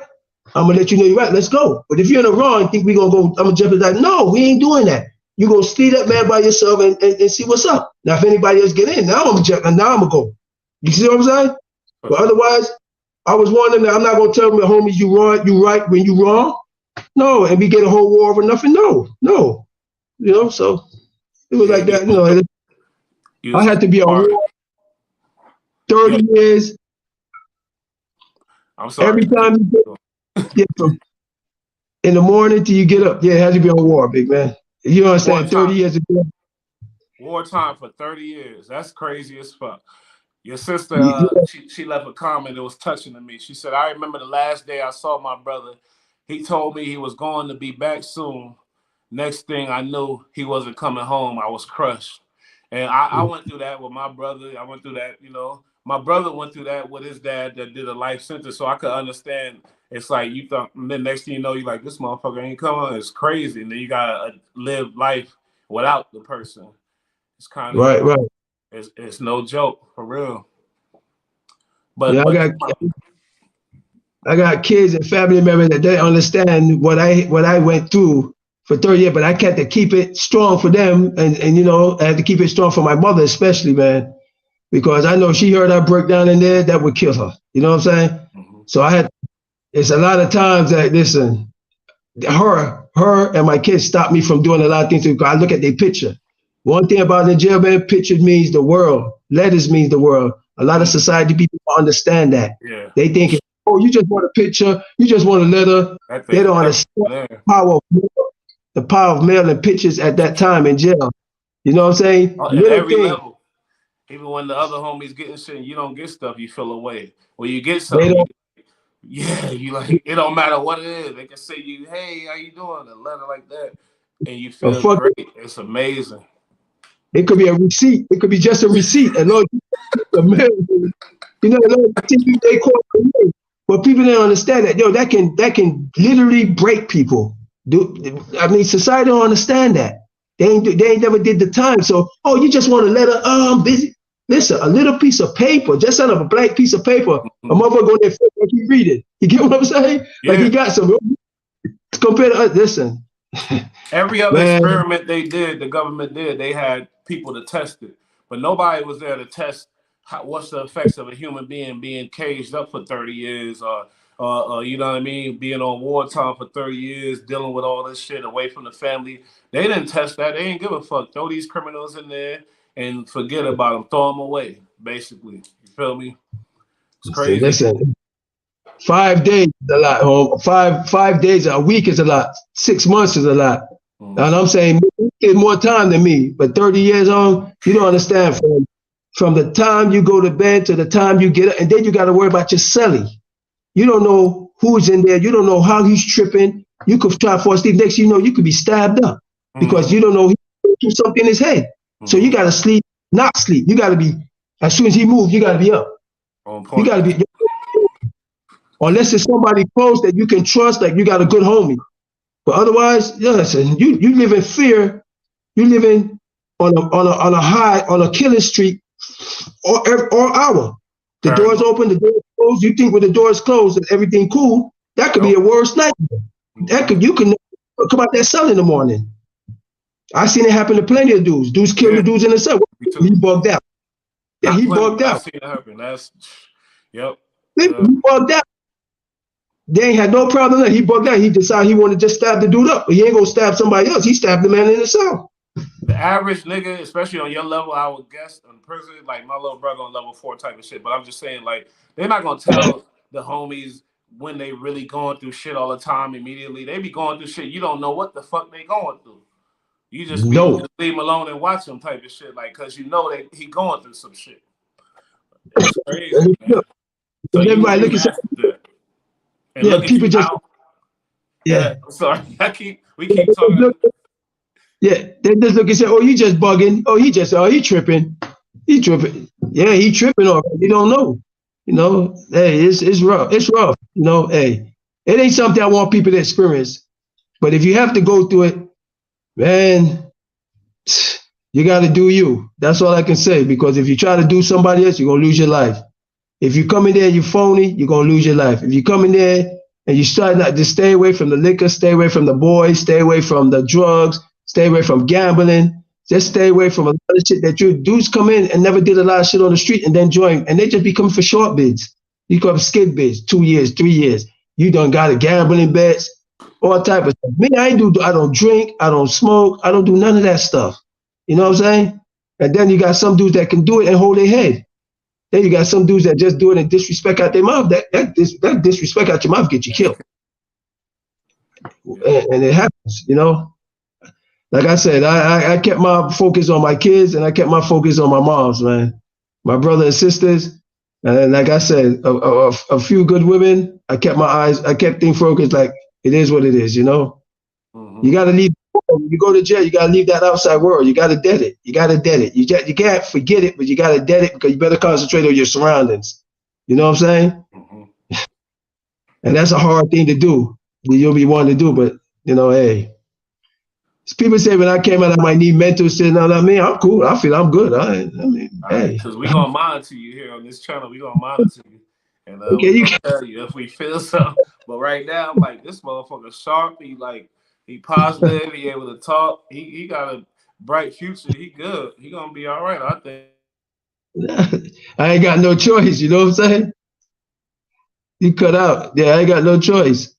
I'm gonna let you know you're right. Let's go. But if you're in the wrong, think we gonna go? I'm gonna jeopardize. No, we ain't doing that. You gonna stay that man by yourself and see what's up. Now, if anybody else get in, now I'm gonna go. You see what I'm saying? But otherwise, I was warning that I'm not gonna tell my homies you wrong, you right when you wrong. No, and we get a whole war over nothing. No. So it was like that. I had to be on war 30 years. I'm sorry. Every time you get from in the morning till you get up, it had to be on war, big man. You understand? 30 years ago. Wartime for 30 years. That's crazy as fuck. Your sister, she left a comment that was touching to me. She said, I remember the last day I saw my brother. He told me he was going to be back soon. Next thing I knew, he wasn't coming home. I was crushed. And I went through that with my brother. I went through that, My brother went through that with his dad that did a life sentence. So I could understand. It's like you thought, and then next thing you know, you're like, this motherfucker ain't coming. It's crazy. And then you got to live life without the person. It's kind of, right. It's no joke, for real. But, I got kids and family members that they understand what I went through for 30 years, but I had to keep it strong for them. And I had to keep it strong for my mother, especially, man, because I know she heard I break down in there, that would kill her. You know what I'm saying? Mm-hmm. So it's a lot of times that, listen, her and my kids stopped me from doing a lot of things because I look at their picture. One thing about the jail, man, picture means the world. Letters means the world. A lot of society people understand that. Yeah. They think, you just want a picture, you just want a letter. They don't understand the power of mailing pictures at that time in jail. You know what I'm saying? At every level. Even when the other homies getting shit and you don't get stuff, you feel away. When you get something, you like, it don't matter what it is. They can say you, hey, how you doing? A letter like that. And you feel great. It's amazing. It could be a receipt. It could be just a receipt. And Lord, they call it. But people don't understand that. That can literally break people. I mean, society don't understand that. They ain't never did the time. So, you just want to let her, I'm busy. Listen, a little piece of paper, just out of a blank piece of paper, a motherfucker go there like he read it. You get what I'm saying? Yeah. Like he got some compared to us. Listen. Every other experiment they did, the government did, they had people to test it. But nobody was there to test what's the effects of a human being caged up for 30 years or you know what I mean, being on wartime for 30 years, dealing with all this shit away from the family. They didn't test that. They didn't give a fuck. Throw these criminals in there and forget about them. Throw them away, basically. You feel me? It's crazy. Listen, 5 days is a lot, home. 5 days a week is a lot. 6 months is a lot. And I'm saying you get more time than me, but 30 years on, you don't understand. From the time you go to bed to the time you get up, and then you got to worry about your celly. You don't know who's in there. You don't know how he's tripping. You could try to fall asleep. Next thing you know, you could be stabbed up because you don't know he's doing something in his head. So you got to sleep, not sleep. You got to be, as soon as he moves, you got to be up. You got to be, unless it's somebody close that you can trust, like you got a good homie. But otherwise, listen, you live in fear. You live in on a high, on a killing streak or hour. The door's open, the door's closed. You think when the door's closed and everything cool, that could be a worse nightmare. You can come out that cell in the morning. I seen it happen to plenty of dudes. Dudes killing the dudes in the cell. He bugged out. Yeah, he bugged out. I seen it happen. That's He bugged out. They ain't had no problem. He bugged out. He decided he wanted to just stab the dude up, but he ain't gonna stab somebody else. He stabbed the man in the cell. The average nigga, especially on your level, I would guess in prison, like my little brother on level 4 type of shit. But I'm just saying, like, they're not gonna tell the homies when they really going through shit all the time immediately. They be going through shit. You don't know what the fuck they going through. You just leave him alone and watch him type of shit, like, cause you know that he going through some shit. It's crazy, man. So everybody look at that. And yeah, people just I'm sorry. We keep talking. Yeah, they just look and say, "Oh, you just bugging. Oh, he tripping. He tripping. Yeah, he tripping already. You don't know. You know, hey, it's rough. It's rough. You know, hey, it ain't something I want people to experience. But if you have to go through it, man, you got to do you. That's all I can say. Because if you try to do somebody else, you're gonna lose your life. If you come in there and you phony, you're gonna lose your life. If you come in there and you start not to stay away from the liquor, stay away from the boys, stay away from the drugs, stay away from gambling, just stay away from a lot of shit that you dudes come in and never did a lot of shit on the street and then join, and they just be coming for short bids. You come skid bids, 2 years, 3 years. You done got a gambling bets, all type of stuff. Me, I don't drink, I don't smoke, I don't do none of that stuff. You know what I'm saying? And then you got some dudes that can do it and hold their head. Then you got some dudes that just do it and disrespect out their mouth. That disrespect out your mouth get you killed. And it happens, you know. Like I said, I kept my focus on my kids and I kept my focus on my moms, man. My brother and sisters. And like I said, a few good women. I kept things focused. Like, it is what it is, you know. You got to leave. When you go to jail, you got to leave that outside world. You got to dead it. You can't forget it, but you got to dead it because you better concentrate on your surroundings. You know what I'm saying? And that's a hard thing to do. You'll be wanting to do, but, you know, hey. People say when I came out, I might need mental shit. No, I mean, I'm cool. I feel I'm good. Hey. Because we're going to monitor you here on this channel. We're going to monitor you. And okay, we're going to tell you if we feel something. But right now, I'm like, this motherfucker sharp. He positive. He able to talk. He got a bright future. He good. He going to be all right, I think. I ain't got no choice. You know what I'm saying? He cut out. Yeah, I ain't got no choice.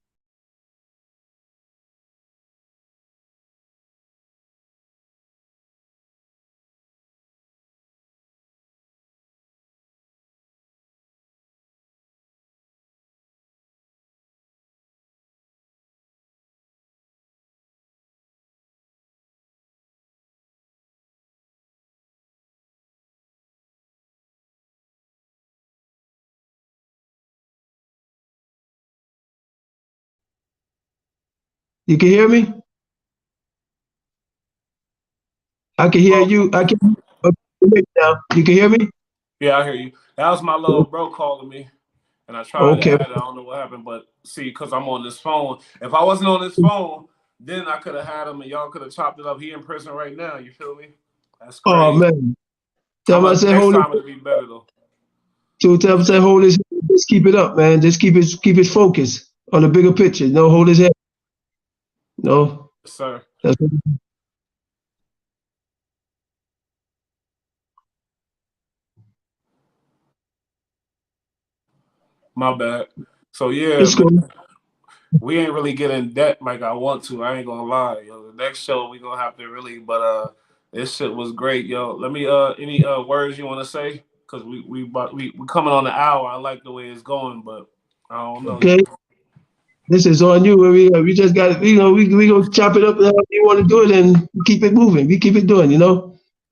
You can hear me? I can hear you. I can now. You can hear me? Yeah, I hear you. That was my little bro calling me. And I tried to add it. I don't know what happened, but see, because I'm on this phone. If I wasn't on this phone, then I could have had him and y'all could have chopped it up. He in prison right now. You feel me? That's crazy. Oh man. Tell him I said Next hold time it'll be better though. So tell him I said hold his, just keep it up, man. Just keep his focus on the bigger picture. No, hold his head. No. Yes, sir. That's My bad. So yeah, it's cool. we ain't really get in depth like I want to. I ain't gonna lie, yo. The next show we gonna have to really, but this shit was great, yo. Let me any words you want to say? Cause we coming on the hour. I like the way it's going, but I don't know. Okay. This is on you. We just got we gonna chop it up. You want to do it and keep it moving. We keep it doing.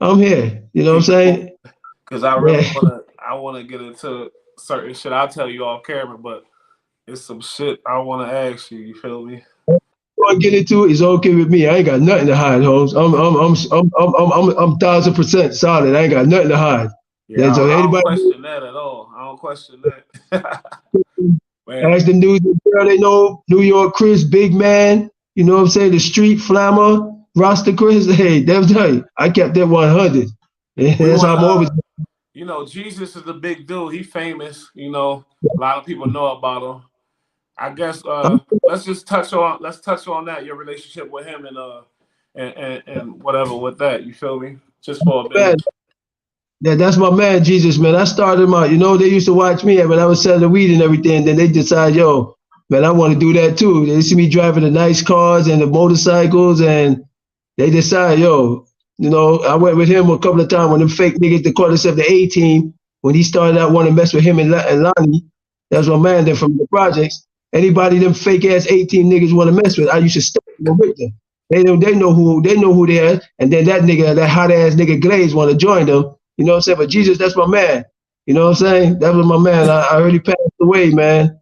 I'm here. You know what I'm saying? Because I really wanna get into certain shit. I'll tell you off camera, but it's some shit I wanna ask you. You feel me? Want to get into it? It's okay with me. I ain't got nothing to hide, Holmes. I'm 1,000% solid. I ain't got nothing to hide. Yeah, I don't question that at all. I don't question that. Ask the news girl they know, New York Chris, big man. You know what I'm saying? The street flammer, Rasta Chris. Hey, that's right. I kept that 100. That's how I'm always. Jesus is a big dude. He famous. A lot of people know about him. I guess let's touch on that, your relationship with him and whatever with that. You feel me? Just for a minute. Yeah, that's my man, Jesus, man. I started him out. They used to watch me when I was selling the weed and everything. And then they decide, yo, man, I want to do that too. They see me driving the nice cars and the motorcycles, and they decide, yo, I went with him a couple of times when them fake niggas, they called themselves the A-team. When he started out wanting to mess with him and Lonnie, that's my man there from the projects. Anybody them fake ass 18 niggas want to mess with, I used to step with them. They know who they are, and then that hot ass nigga Glaze want to join them. You know what I'm saying? But Jesus, that's my man. You know what I'm saying? That was my man. I already passed away, man.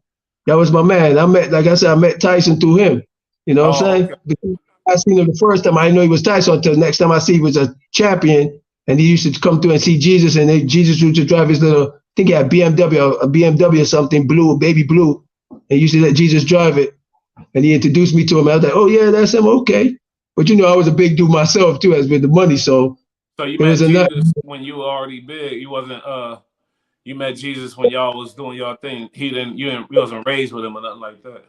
That was my man. I met Tyson through him. You know what I'm saying? Okay. I seen him the first time. I didn't know he was Tyson until the next time I see he was a champion. And he used to come through and see Jesus, and Jesus used to drive his little, I think he had a BMW or something, baby blue. And he used to let Jesus drive it. And he introduced me to him. I was like, oh yeah, that's him. Okay. But I was a big dude myself too, as with the money. So you met Jesus when you were already big. You wasn't you met Jesus when y'all was doing y'all thing. You wasn't raised with him or nothing like that.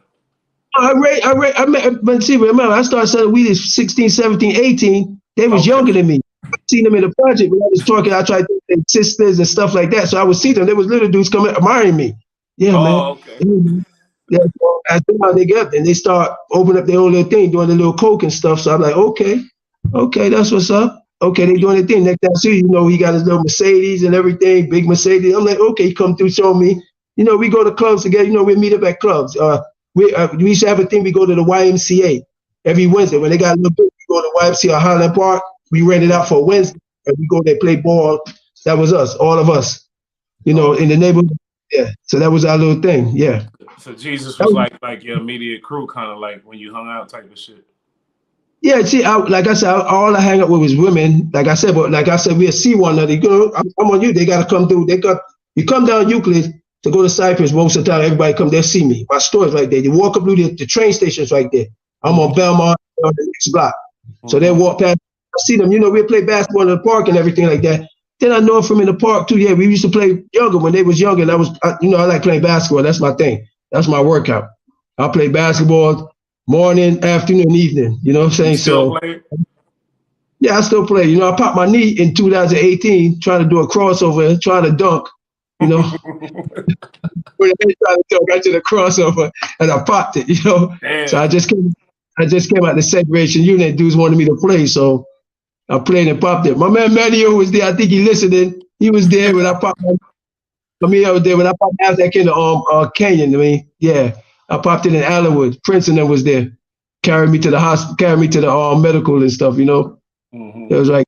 Remember, I started selling weed at 16, 17, 18. They was younger than me. I seen them in the project when I was talking. I tried to think sisters and stuff like that. So I would see them. There was little dudes coming admiring me. Yeah, man. Okay. Yeah, so I think how they get up and they start opening up their own little thing, doing the little coke and stuff. So I'm like, okay, that's what's up. Okay, they doing their thing. Next time I see he got his little Mercedes and everything, big Mercedes. I'm like, okay, he come through, show me. We go to clubs together. We meet up at clubs. We used to have a thing. We go to the YMCA every Wednesday. When they got a little bit, we go to YMCA or Highland Park. We rent it out for Wednesday, and we go there, play ball. That was us, all of us. In the neighborhood. Yeah. So that was our little thing. Yeah. So Jesus was like your immediate crew, kind of like when you hung out type of shit. Yeah, see, like I said, all I hang up with was women. Like I said, we'll see one another. I'm on you. They got to come through. You come down Euclid to go to Cypress. Most of the time, everybody come there see me. My store's right there. You walk up through the train station's right there. I'm on Belmont on the next block. So they walk past. I see them. We play basketball in the park and everything like that. Then I know them from in the park too. Yeah, we used to play younger when they was younger. And I like playing basketball. That's my thing. That's my workout. I play basketball morning, afternoon, evening. You know what I'm saying? Still play? Yeah, I still play. I popped my knee in 2018 trying to do a crossover, trying to dunk. When they tried to dunk, I did a crossover and I popped it. Damn. So I just came out the segregation unit. Dudes wanted me to play, so I played and popped it. My man Mario was there. I think he listening. He was there when I popped. I was there when I popped that in the Canyon. Yeah, I popped it in Allenwood. Prince and them was there, carried me to the hospital, carried me to the medical and stuff. It was like,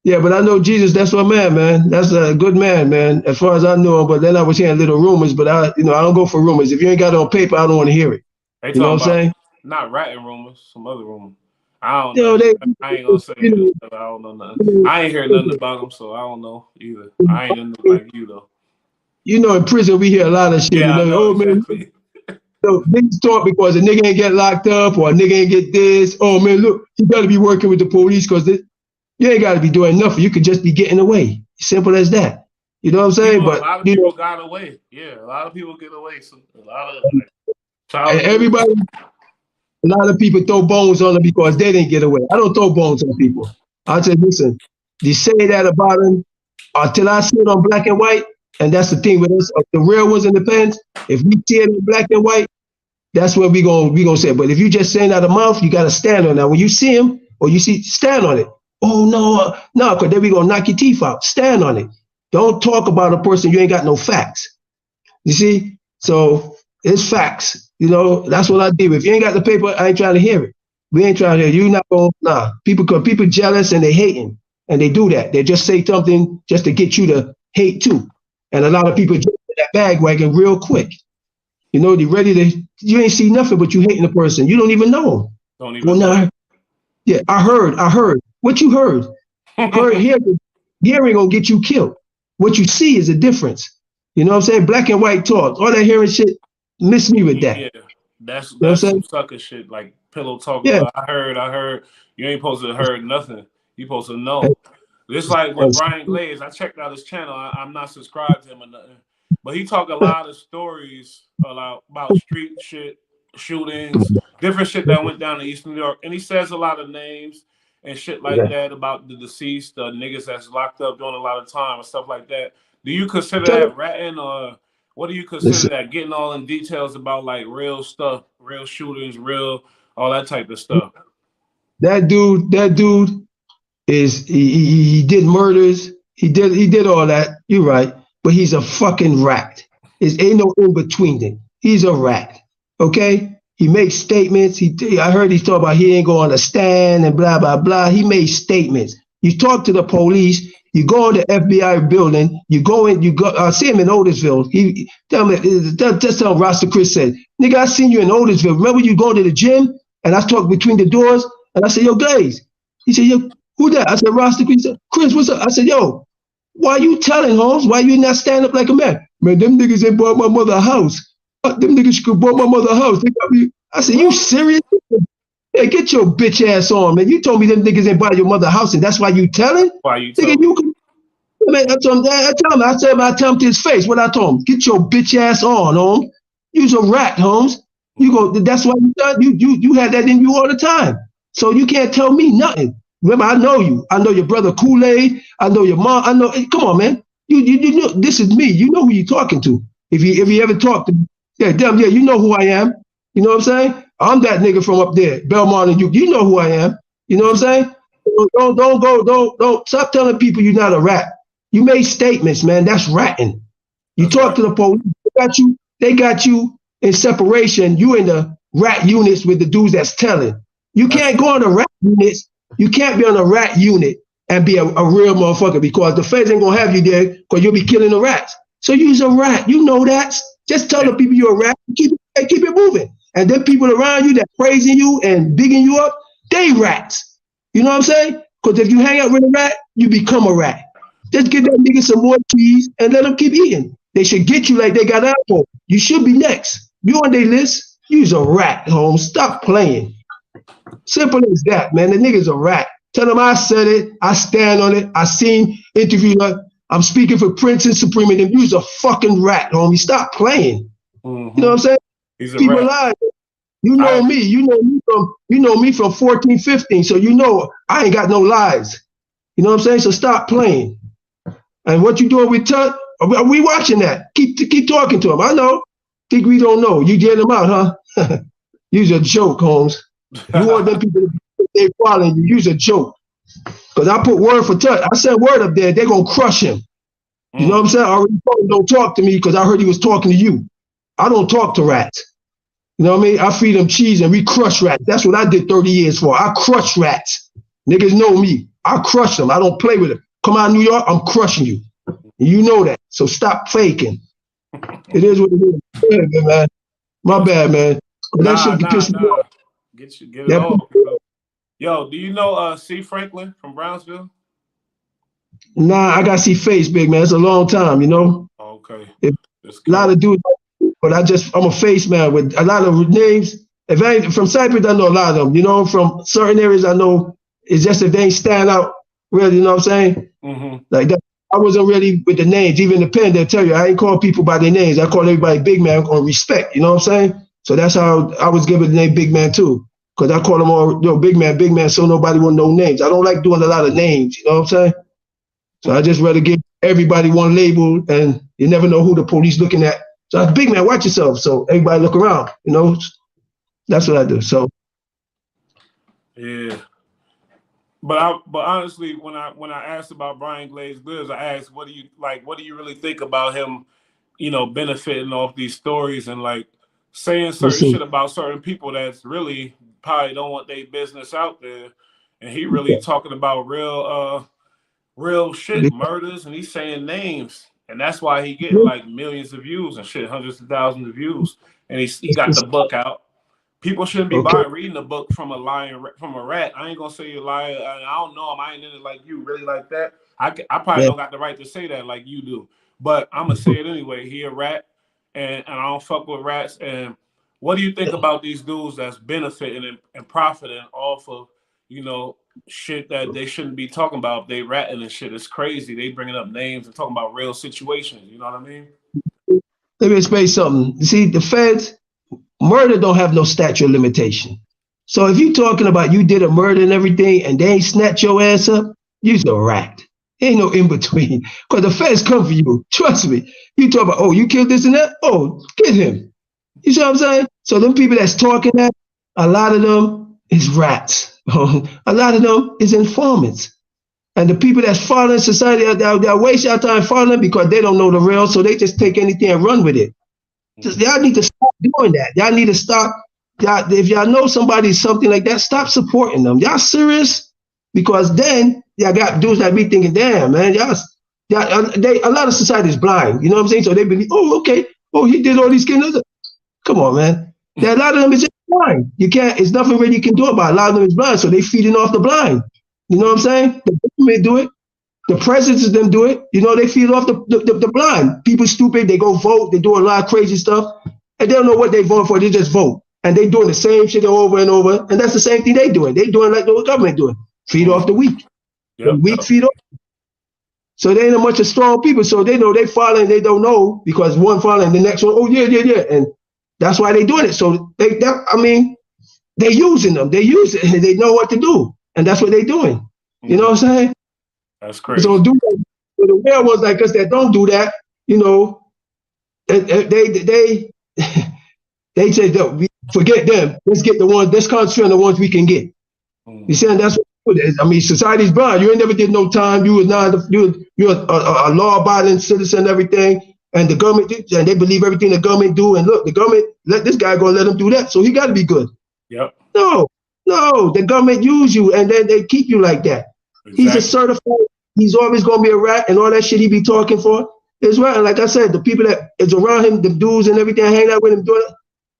yeah. But I know Jesus. That's my man. That's a good man, as far as I know him. But then I was hearing little rumors. But I don't go for rumors. If you ain't got it on paper, I don't want to hear it. You know what I'm saying? Not ratting rumors, some other rumors. I don't know. I ain't gonna say it. I don't know nothing. I ain't hear nothing about them, so I don't know either. I ain't into like you though. In prison we hear a lot of shit. Yeah, I know, exactly. So niggas talk because a nigga ain't get locked up or a nigga ain't get this. Oh man, look, you gotta be working with the police because you ain't gotta be doing nothing. You could just be getting away. Simple as that. You know what I'm saying? A But lot of people got away. Yeah, a lot of people get away. So a lot of everybody, a lot of people throw bones on them because they didn't get away. I don't throw bones on people. I say, listen, you say that about them until I see it on black and white, and that's the thing with us, the real ones in the pens. If we see it in black and white, that's what we gonna say. But if you just saying out of mouth, you gotta stand on that. When you see him or you see, stand on it. Oh no, because then we gonna knock your teeth out. Stand on it. Don't talk about a person you ain't got no facts. You see? So it's facts. You know, that's what I did. If you ain't got the paper, I ain't trying to hear it. We ain't trying to hear it. You not going, nah. People jealous and they hating. And they do that. They just say something just to get you to hate too. And a lot of people jump in that bandwagon real quick. You know, they ready to, you ain't see nothing, but you hating the person. You don't even know them. Don't even know. Yeah, I heard. What you heard? Hearing gonna get you killed. What you see is a difference. You know what I'm saying? Black and white talk. All that hearing shit, miss me with that. Yeah, that's you know some sucker shit, like pillow talk. Yeah. I heard. You ain't supposed to heard nothing. You supposed to know. It's like with Brian Glaze. I checked out his channel. I'm not subscribed to him or nothing. But he talk a lot of stories about street shit, shootings, different shit that went down in East New York. And he says a lot of names and shit like that about the deceased, the niggas that's locked up doing a lot of time and stuff like that. Do you consider that ratting, or what do you consider that? Getting all in details about like real stuff, real shootings, real all that type of stuff. That dude is he did murders. He did all that. You're right, but he's a fucking rat. There ain't no in between it. He's a rat. Okay. He makes statements. I heard he's talking about he ain't going to stand and blah blah blah. He made statements. You talk to the police. You go in the FBI building. You go in. You go. See him in Otisville. He tell me. Just tell Rasta Chris said, "Nigga, I seen you in Otisville. Remember you going to the gym and I talked between the doors and I said, yo, Glaze." He said, yo, who that? I said, Rasta Chris. He said, Chris, what's up? I said, yo, why you telling Holmes? Why you not stand up like a man? Man, them niggas ain't bought my mother a house. Them niggas could bought my mother a house. They got me. I said, you serious? Hey, get your bitch ass on, man. You told me them niggas ain't buy your mother a house, and that's why you telling? Why you telling? Man, I tell him, I tell him to his face. What I told him? Get your bitch ass on, Holmes. You's a rat, Holmes. You go. That's why you had that in you all the time. So you can't tell me nothing. Remember, I know you. I know your brother Kool-Aid. I know your mom. I know. Hey, come on, man. You know this is me. You know who you talking to. If you ever talk to me, yeah, damn, yeah, you know who I am. You know what I'm saying? I'm that nigga from up there, Belmont, and you know who I am. You know what I'm saying? Don't stop telling people you're not a rat. You made statements, man. That's ratting. You talk to the police. They got you in separation. You in the rat units with the dudes that's telling. You can't go on the rat units. You can't be on a rat unit and be a real motherfucker because the feds ain't gonna have you there because you'll be killing the rats. So you's a rat. You know that. Just tell the people you're a rat. Keep it moving. And then people around you that praising you and bigging you up, they rats. You know what I'm saying? Because if you hang out with a rat, you become a rat. Just give that nigga some more cheese and let them keep eating. They should get you like they got Apple. You should be next. You on their list. You's a rat, Holmes. Stop playing. Simple as that, man. The nigga's a rat. Tell them I said it. I stand on it. I seen interview. I'm speaking for Prince and Supreme, and you's a fucking rat, homie. Stop playing. You know what I'm saying? He's a people rat. lie. You know me. You know me from 14, 15. So you know I ain't got no lies. You know what I'm saying? So stop playing. And what you doing with Tut? We watching that. Keep talking to him. I know. Think we don't know. You get him out, huh? You's a joke, Holmes. You want them people to they following you. You's a joke. Because I put word for Tut. I said word up there. They're going to crush him. You know what I'm saying? I already told him don't talk to me because I heard he was talking to you. I don't talk to rats. You know what I mean? I feed them cheese and we crush rats. That's what I did 30 years for. I crush rats. Niggas know me. I crush them. I don't play with them. Come out of New York, I'm crushing you. And you know that. So stop faking. It is what it is. Yeah, man. My bad, man. That shit can piss me off. Get it off. Yo, do you know C. Franklin from Brownsville? Nah, I got to see face, big man. It's a long time, you know? Okay. A lot of dudes but I'm a face man with a lot of names. If I ain't from Cyprus, I know a lot of them. You know, from certain areas, I know it's just if they ain't stand out really. You know what I'm saying? Like that. I wasn't really with the names. Even the pen, they'll tell you I ain't call people by their names. I call everybody big man on respect. You know what I'm saying? So that's how I was given the name big man too. Because I call them all big man, so nobody will know names. I don't like doing a lot of names. You know what I'm saying? So I just rather give everybody one label, and you never know who the police looking at. So I was big man, watch yourself. So everybody look around. You know, that's what I do. So yeah. But honestly, when I asked about Brian Glaze Gibbs, I asked, what do you really think about him, benefiting off these stories and like saying certain shit about certain people that's really probably don't want their business out there, and he really talking about real shit, murders, and he's saying names, and that's why he getting like millions of views and shit, hundreds of thousands of views, and he got the book out. People shouldn't be reading a book from a rat. I ain't gonna say you're a liar. I don't know him. I ain't in it like you, really like that. I probably don't got the right to say that like you do, but I'm gonna say it anyway. He a rat, and I don't fuck with rats. And what do you think about these dudes that's benefiting and profiting off of shit that they shouldn't be talking about? If they ratting and shit, it's crazy. They bringing up names and talking about real situations. You know what I mean? Let me explain something. You see, the feds. Murder don't have no statute of limitation. So if you talking about you did a murder and everything and they ain't snatch your ass up, you's a rat. Ain't no in between. Because the feds come for you. Trust me. You talk about, oh, you killed this and that? Oh, get him. You see what I'm saying? So them people that's talking that, a lot of them is rats. A lot of them is informants. And the people that's following society, they'll waste your time following because they don't know the real, so they just take anything and run with it. Y'all need to stop doing that. Y'all need to stop. If y'all know somebody something like that, stop supporting them. Y'all serious? Because then y'all got dudes like me thinking, damn, man, a lot of society is blind. You know what I'm saying? So they believe, oh, okay, oh, he did all these kids. Come on, man. A lot of them is just blind. You can't. It's nothing really you can do about it. A lot of them is blind, so they feeding off the blind. You know what I'm saying? The government do it. The presidents of them do it. They feed off the blind. People stupid. They go vote. They do a lot of crazy stuff. And they don't know what they vote for. They just vote. And they doing the same shit over and over. And that's the same thing they doing. They doing like the government doing. Feed off the weak. The weak feed off. So they ain't much of strong people. So they know they following. They don't know because one following the next one. Oh, yeah. And that's why they doing it. So they using them. They use it. And they know what to do. And that's what they doing. You know what I'm saying? That's crazy. So do that. So the real ones like us that don't do that, they say that forget them. Let's get the ones. Let's concentrate on the ones we can get. You see, and that's what it is. I mean, society's blind. You ain't never did no time. You was not. You're a law-abiding citizen and everything. And the government, and they believe everything the government do. And look, the government let this guy go and let him do that. So he got to be good. Yep. No, the government use you, and then they keep you like that. Exactly. He's a certified. He's always gonna be a rat, and all that shit he be talking for is right. And like I said, the people that is around him, the dudes and everything, hanging out with him, doing it,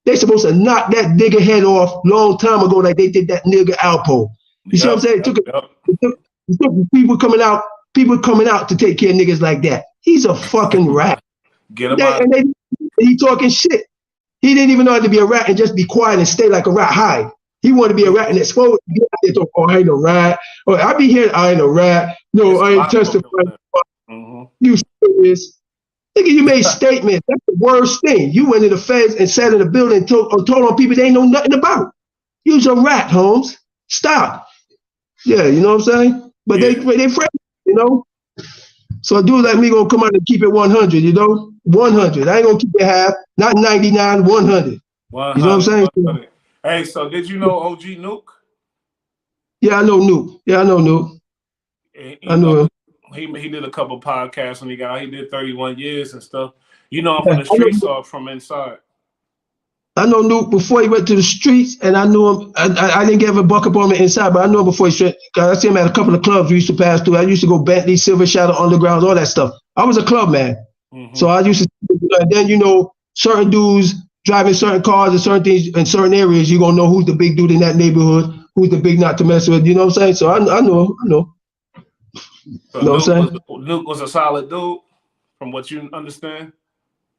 they supposed to knock that nigga head off long time ago, like they did that nigga Alpo. You see what I'm saying? It took people coming out to take care of niggas like that. He's a fucking rat. Get him out. And he talking shit. He didn't even know how to be a rat and just be quiet and stay like a rat hide. He wanted to be a rat and expose. Oh, I ain't no rat. Or I be here, I ain't a rat. No, I ain't testifying. You serious? Nigga, you made statements. That's the worst thing. You went to the feds and sat in the building and told on people they ain't know nothing about. You's a rat, Holmes. Stop. Yeah, you know what I'm saying? But they friends, So a dude like me gonna come out and keep it 100, 100. I ain't gonna keep it half, not 99, 100. 100. You know what I'm saying? 100. Hey, so did you know OG Nuke? Yeah, I know Nuke. I know him. He did a couple podcasts when he did 31 years and stuff. I'm from the streets or from inside. I know Nuke before he went to the streets, and I knew him. I didn't give a buck up on him inside, but I knew him before he straight. I see him at a couple of clubs we used to pass through. I used to go Bentley, Silver Shadow, Underground, all that stuff. I was a club man. So I used to, and then certain dudes driving certain cars and certain things in certain areas, you're gonna know who's the big dude in that neighborhood, who's the big not to mess with. You know what I'm saying? So I know. So Nuke was a solid dude, from what you understand.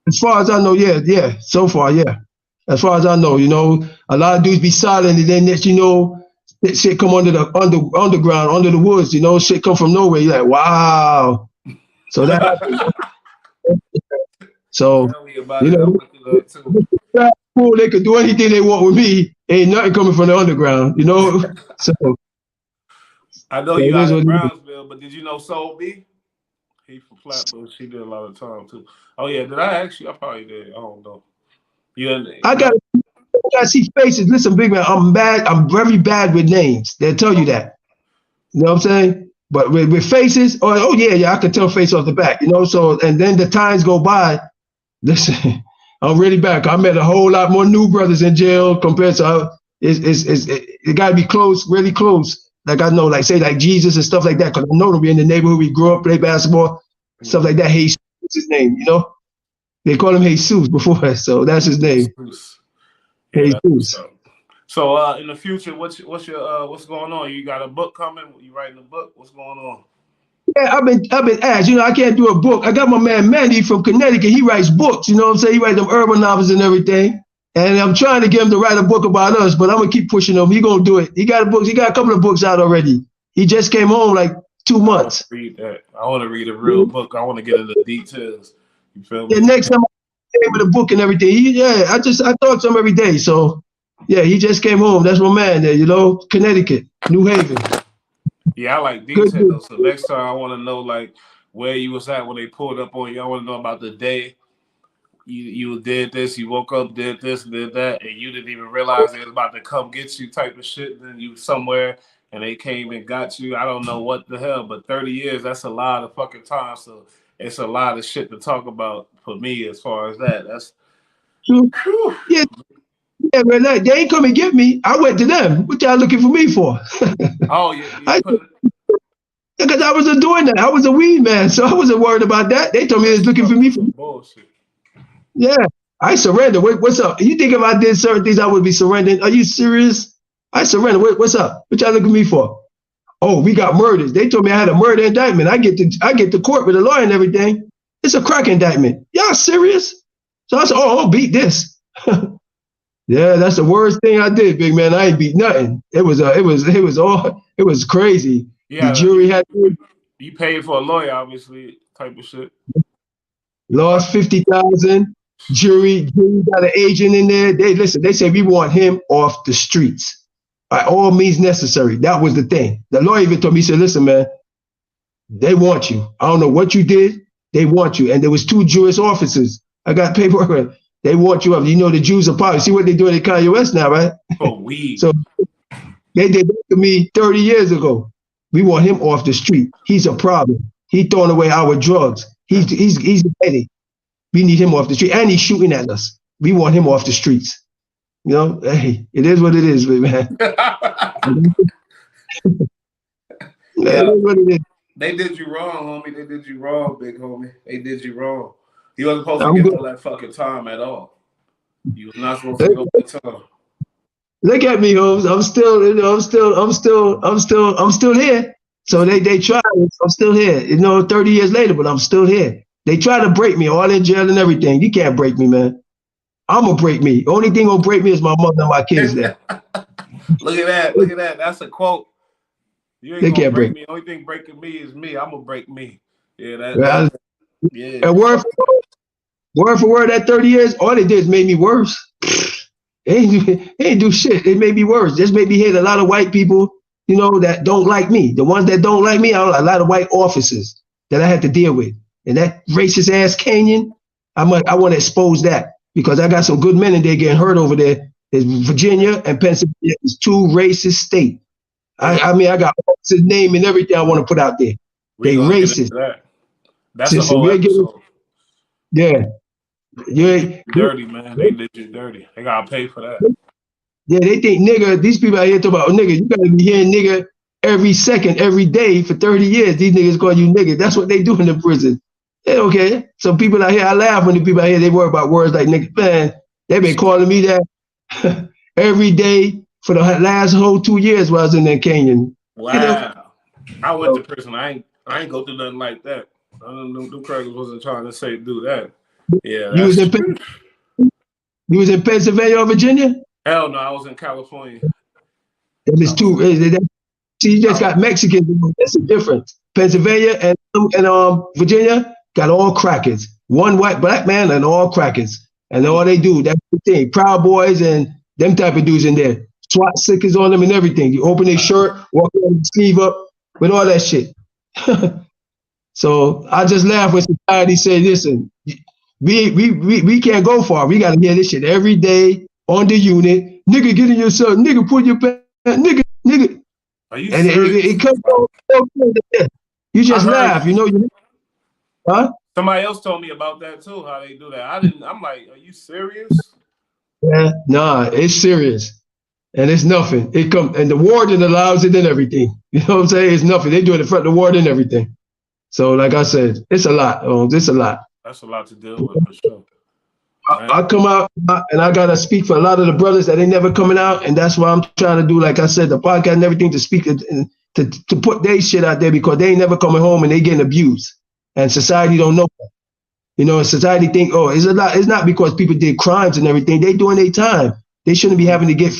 As far as I know, yeah. So far, yeah. As far as I know, a lot of dudes be silent, and then that that shit come under the underground, under the woods. Shit come from nowhere. You're like, wow. So that happened. So Tell me about it. I went through that too. Cool, they could do anything they want with me. Ain't nothing coming from the underground. So I know you out in Brownsville, but did you know Soul B? He from Flatbush. She did a lot of time too. Oh yeah, did I ask you? I probably did. I don't know. I got to see faces. Listen, big man, I'm bad. I'm very bad with names. They'll tell you that. You know what I'm saying? But with faces, oh yeah, I can tell face off the back. So and then the times go by. Listen, I'm really bad. I met a whole lot more new brothers in jail compared to it got to be close, really close. Like I know, like say like Jesus and stuff like that, because I know them in the neighborhood. We grew up, play basketball, stuff like that. Jesus is his name, They call him Jesus before, so that's his name. Yeah, Jesus. So in the future, what's going on? You got a book coming? You writing a book? What's going on? Yeah, I've been asked. I can't do a book. I got my man Mandy from Connecticut. He writes books. You know what I'm saying? He writes them urban novels and everything. And I'm trying to get him to write a book about us, but I'm gonna keep pushing him. He gonna do it. He got a couple of books out already. He just came home like 2 months. I want to read that. I want to read a real book. I want to get into the details. You feel me? Yeah, next time I came with a book and everything. I talk to him every day. So yeah, he just came home. That's my man there, Connecticut, New Haven. Yeah, I like details. So next time I want to know like where you was at when they pulled up on you. I want to know about the day you did this, you woke up, did this, did that, and you didn't even realize they was about to come get you type of shit. Then you somewhere and they came and got you. I don't know what the hell, but 30 years, that's a lot of fucking time. So it's a lot of shit to talk about for me as far as that. That's Yeah, man, they ain't come and get me. I went to them. What y'all looking for me for? Oh, yeah. Because I wasn't doing that. I was a weed man, so I wasn't worried about that. They told me they was looking for me. Bullshit. Yeah, I surrender. What's up? You think if I did certain things, I would be surrendering? Are you serious? I surrender. What's up? What y'all looking at me for? Oh, we got murders. They told me I had a murder indictment. I get to court with a lawyer and everything. It's a crack indictment. Y'all serious? So I said, I'll beat this. Yeah, that's the worst thing I did, big man. I ain't beat nothing. It was crazy. Yeah, the jury had you paid for a lawyer, obviously, type of shit. Lost 50,000. Jury got an agent in there. They say we want him off the streets by all means necessary. That was the thing. The lawyer even told me, he said, listen, man, they want you. I don't know what you did. They want you. And there was 2 Jewish officers. I got paperwork. They want you up. The Jews are power. See what they're doing in Kanye West now, right? Oh, weed. So they did that to me 30 years ago. We want him off the street. He's a problem. He's throwing away our drugs. He's a headache. We need him off the street. And he's shooting at us. We want him off the streets. Hey, it is what it is, man. Yeah. It is what it is. They did you wrong, homie. They did you wrong, big homie. They did you wrong. You wasn't supposed to get all that fucking time at all. You was not supposed to go that time. Look at me, Holmes. I'm still here. So they tried. I'm still here. 30 years later, but I'm still here. They try to break me, all in jail and everything. You can't break me, man. I'm gonna break me. Only thing gonna break me is my mother and my kids there. Look at that. That's a quote. You ain't gonna break me. Only thing breaking me is me. I'm gonna break me. Yeah, yeah. And word for word, that 30 years, all they did is made me worse. They ain't do shit. It made me worse. Just made me hate a lot of white people, that don't like me. The ones that don't like me, a lot of white officers that I had to deal with. And that racist ass Kenyan, I want to expose that because I got some good men in there getting hurt over there. There's Virginia and Pennsylvania. It's 2 racist states. I got officers' name and everything I want to put out there. They racist. That's a whole episode. Yeah. Dirty, man. They did you dirty. They gotta pay for that. Yeah, they think nigga, these people out here talk about, nigga, you gotta be hearing nigga every second, every day for 30 years. These niggas call you nigga. That's what they do in the prison. They don't care. Some people out here, I laugh when the people out here, they worry about words like nigga. Man, they've been calling me that every day for the last whole 2 years while I was in that canyon. Wow. I went to prison. I ain't go through nothing like that. Them crackers wasn't trying to do that. Yeah, You was in Pennsylvania or Virginia? hell no, I was in California. It's two. See, you just got Mexicans. That's the difference. Pennsylvania and Virginia got all crackers. One white black man and all crackers. And all they do, that's the thing. Proud Boys and them type of dudes in there. SWAT stickers on them and everything. You open their shirt, walk on the sleeve up with all that shit. So I just laugh when society say, listen, we can't go far. We got to hear this shit every day on the unit. Nigga, get in yourself. Nigga, put your pants. Nigga. Are you and serious? it comes on. You just laugh, you know. Huh? Somebody else told me about that too, how they do that. I'm like, are you serious? Yeah, nah, it's serious. And it's nothing. It come and the warden allows it and everything. You know what I'm saying? It's nothing. They do it in front of the warden and everything. So like I said, it's a lot. It's a lot. That's a lot to deal with for sure. I come out and I gotta speak for a lot of the brothers that ain't never coming out, and that's why I'm trying to do, like I said, the podcast and everything to speak and to put their shit out there, because they ain't never coming home and they getting abused, and society don't know that. You know, society think, oh, it's a lot. It's not because people did crimes and everything. They doing their time. They shouldn't be having to get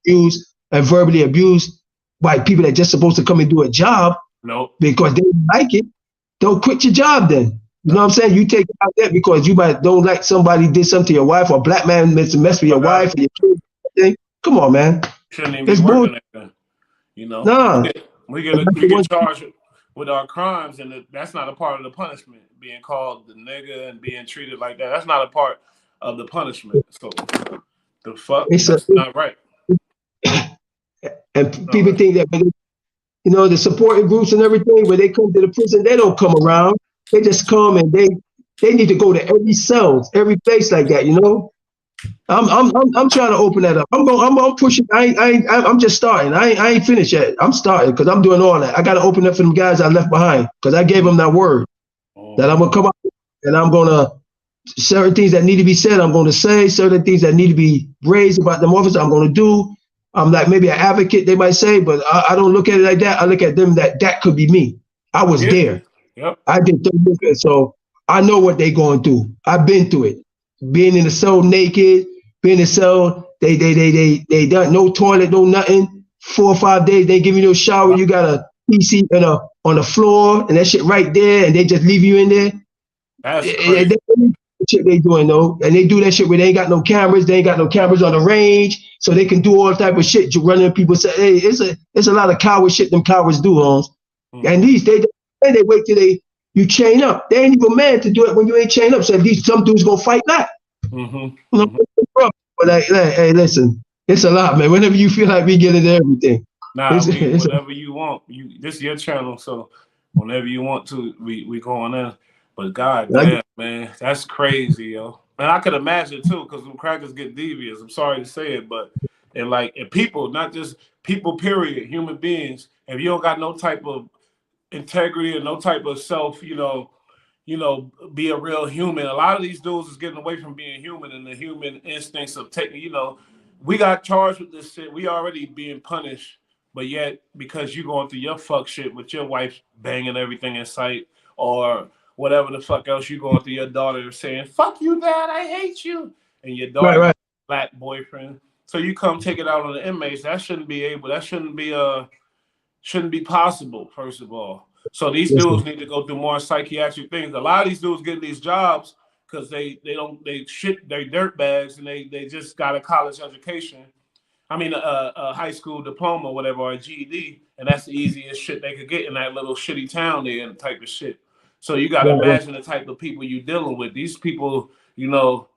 abused and verbally abused by people that just supposed to come and do a job. Nope. Because they don't like it. Don't quit your job then. You know what I'm saying? You take out that because you might don't like somebody did something to your wife, or a black man mess with your wife or your kids. Come on, man. Shouldn't even be working like that. You know? Nah. We get charged with our crimes, and that's not a part of the punishment. Being called the nigga and being treated like that, that's not a part of the punishment. So the fuck, that's not right. And people think that, you know, the supporting groups and everything, when they come to the prison, they don't come around. They just come and they need to go to every cell, every place like that, you know. I'm trying to open that up. I'm pushing. I'm just starting. I ain't finished yet. I'm starting because I'm doing all that. I got to open up for them guys I left behind, because I gave them that word that I'm gonna come up and I'm gonna, certain things that need to be said, I'm gonna say. Certain things that need to be raised about them officers, I'm gonna do. I'm like maybe an advocate, they might say, but I don't look at it like that. I look at them that could be me. I was there. Yep. I did 30 years, so I know what they going through. I've been through it. Being in the cell naked, being in the cell, they done no toilet, no nothing. 4 or 5 days, they give you no shower. You got a PC on the floor, and that shit right there, and they just leave you in there. That's crazy. Shit they doing though, and they do that shit where they ain't got no cameras. They ain't got no cameras on the range, so they can do all type of shit. Running people say, hey, it's a lot of coward shit them cowards do, Holmes. And these they wait till you chain up. They ain't even mad to do it when you ain't chain up. So some dudes gonna fight back. But hey, listen, it's a lot, man. Whenever you feel like we get into everything. Nah, whatever you want. This is your channel, so whenever you want to, we going in. But god damn, man, that's crazy, yo. And I could imagine too, because them crackers get devious. I'm sorry to say it, but and people, not just people, period, human beings. If you don't got no type of integrity and no type of self, you know, be a real human. A lot of these dudes is getting away from being human and the human instincts of taking, you know, we got charged with this shit. We already being punished, but yet because you going through your fuck shit with your wife banging everything in sight, or whatever the fuck else you going through, your daughter saying, fuck you, dad, I hate you. And your daughter, black boyfriend. So you come take it out on the inmates. That shouldn't be possible, first of all. So these dudes need to go through more psychiatric things. A lot of these dudes getting these jobs because they dirt bags and they just got a college education. I mean a high school diploma or whatever, or a GED, and that's the easiest shit they could get in that little shitty town there and type of shit. So you gotta imagine the type of people you're dealing with. These people, you know,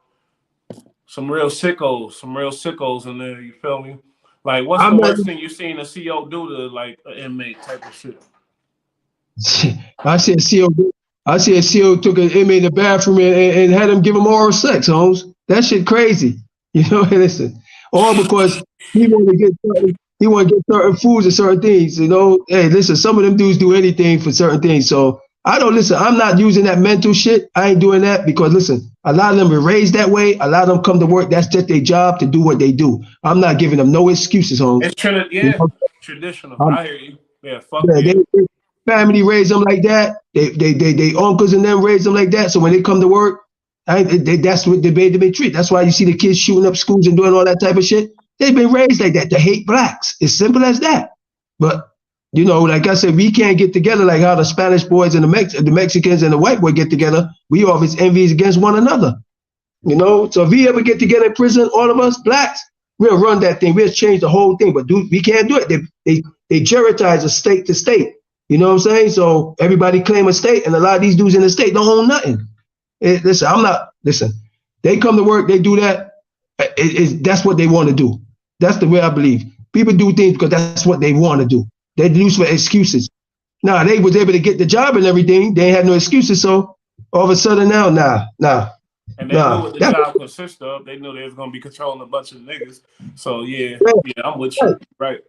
some real sickos in there, you feel me? Like, what's the worst thing you've seen a CO do to like an inmate type of shit? I see a CO took an inmate in the bathroom and had him give him oral sex, Holmes. That shit crazy. You know, listen. All because he want to get certain foods and certain things, you know. Hey, listen, some of them dudes do anything for certain things. So I don't listen. I'm not using that mental shit. I ain't doing that because listen, a lot of them were raised that way. A lot of them come to work. That's just their job to do what they do. I'm not giving them no excuses, Holmes. It's traditional. I hear you. Yeah, fuck you. Family raised them like that. They uncles and them raised them like that. So when they come to work, That's what they've been treated. That's why you see the kids shooting up schools and doing all that type of shit. They've been raised like that to hate blacks. It's simple as that. But like I said, we can't get together like how the Spanish boys and the Mexicans and the white boy get together. We always envy against one another. So if we ever get together in prison, all of us blacks, we'll run that thing. We'll change the whole thing. But we can't do it. They juritize a state to state. You know what I'm saying? So everybody claim a state, and a lot of these dudes in the state don't own nothing. Listen. They come to work, they do that. That's what they want to do. That's the way I believe. People do things because that's what they want to do. They use for excuses. Now they was able to get the job and everything. They ain't had no excuses. So all of a sudden now, nah. And they knew what the job consists of. They knew they was gonna be controlling a bunch of niggas. So yeah, I'm with you. Right.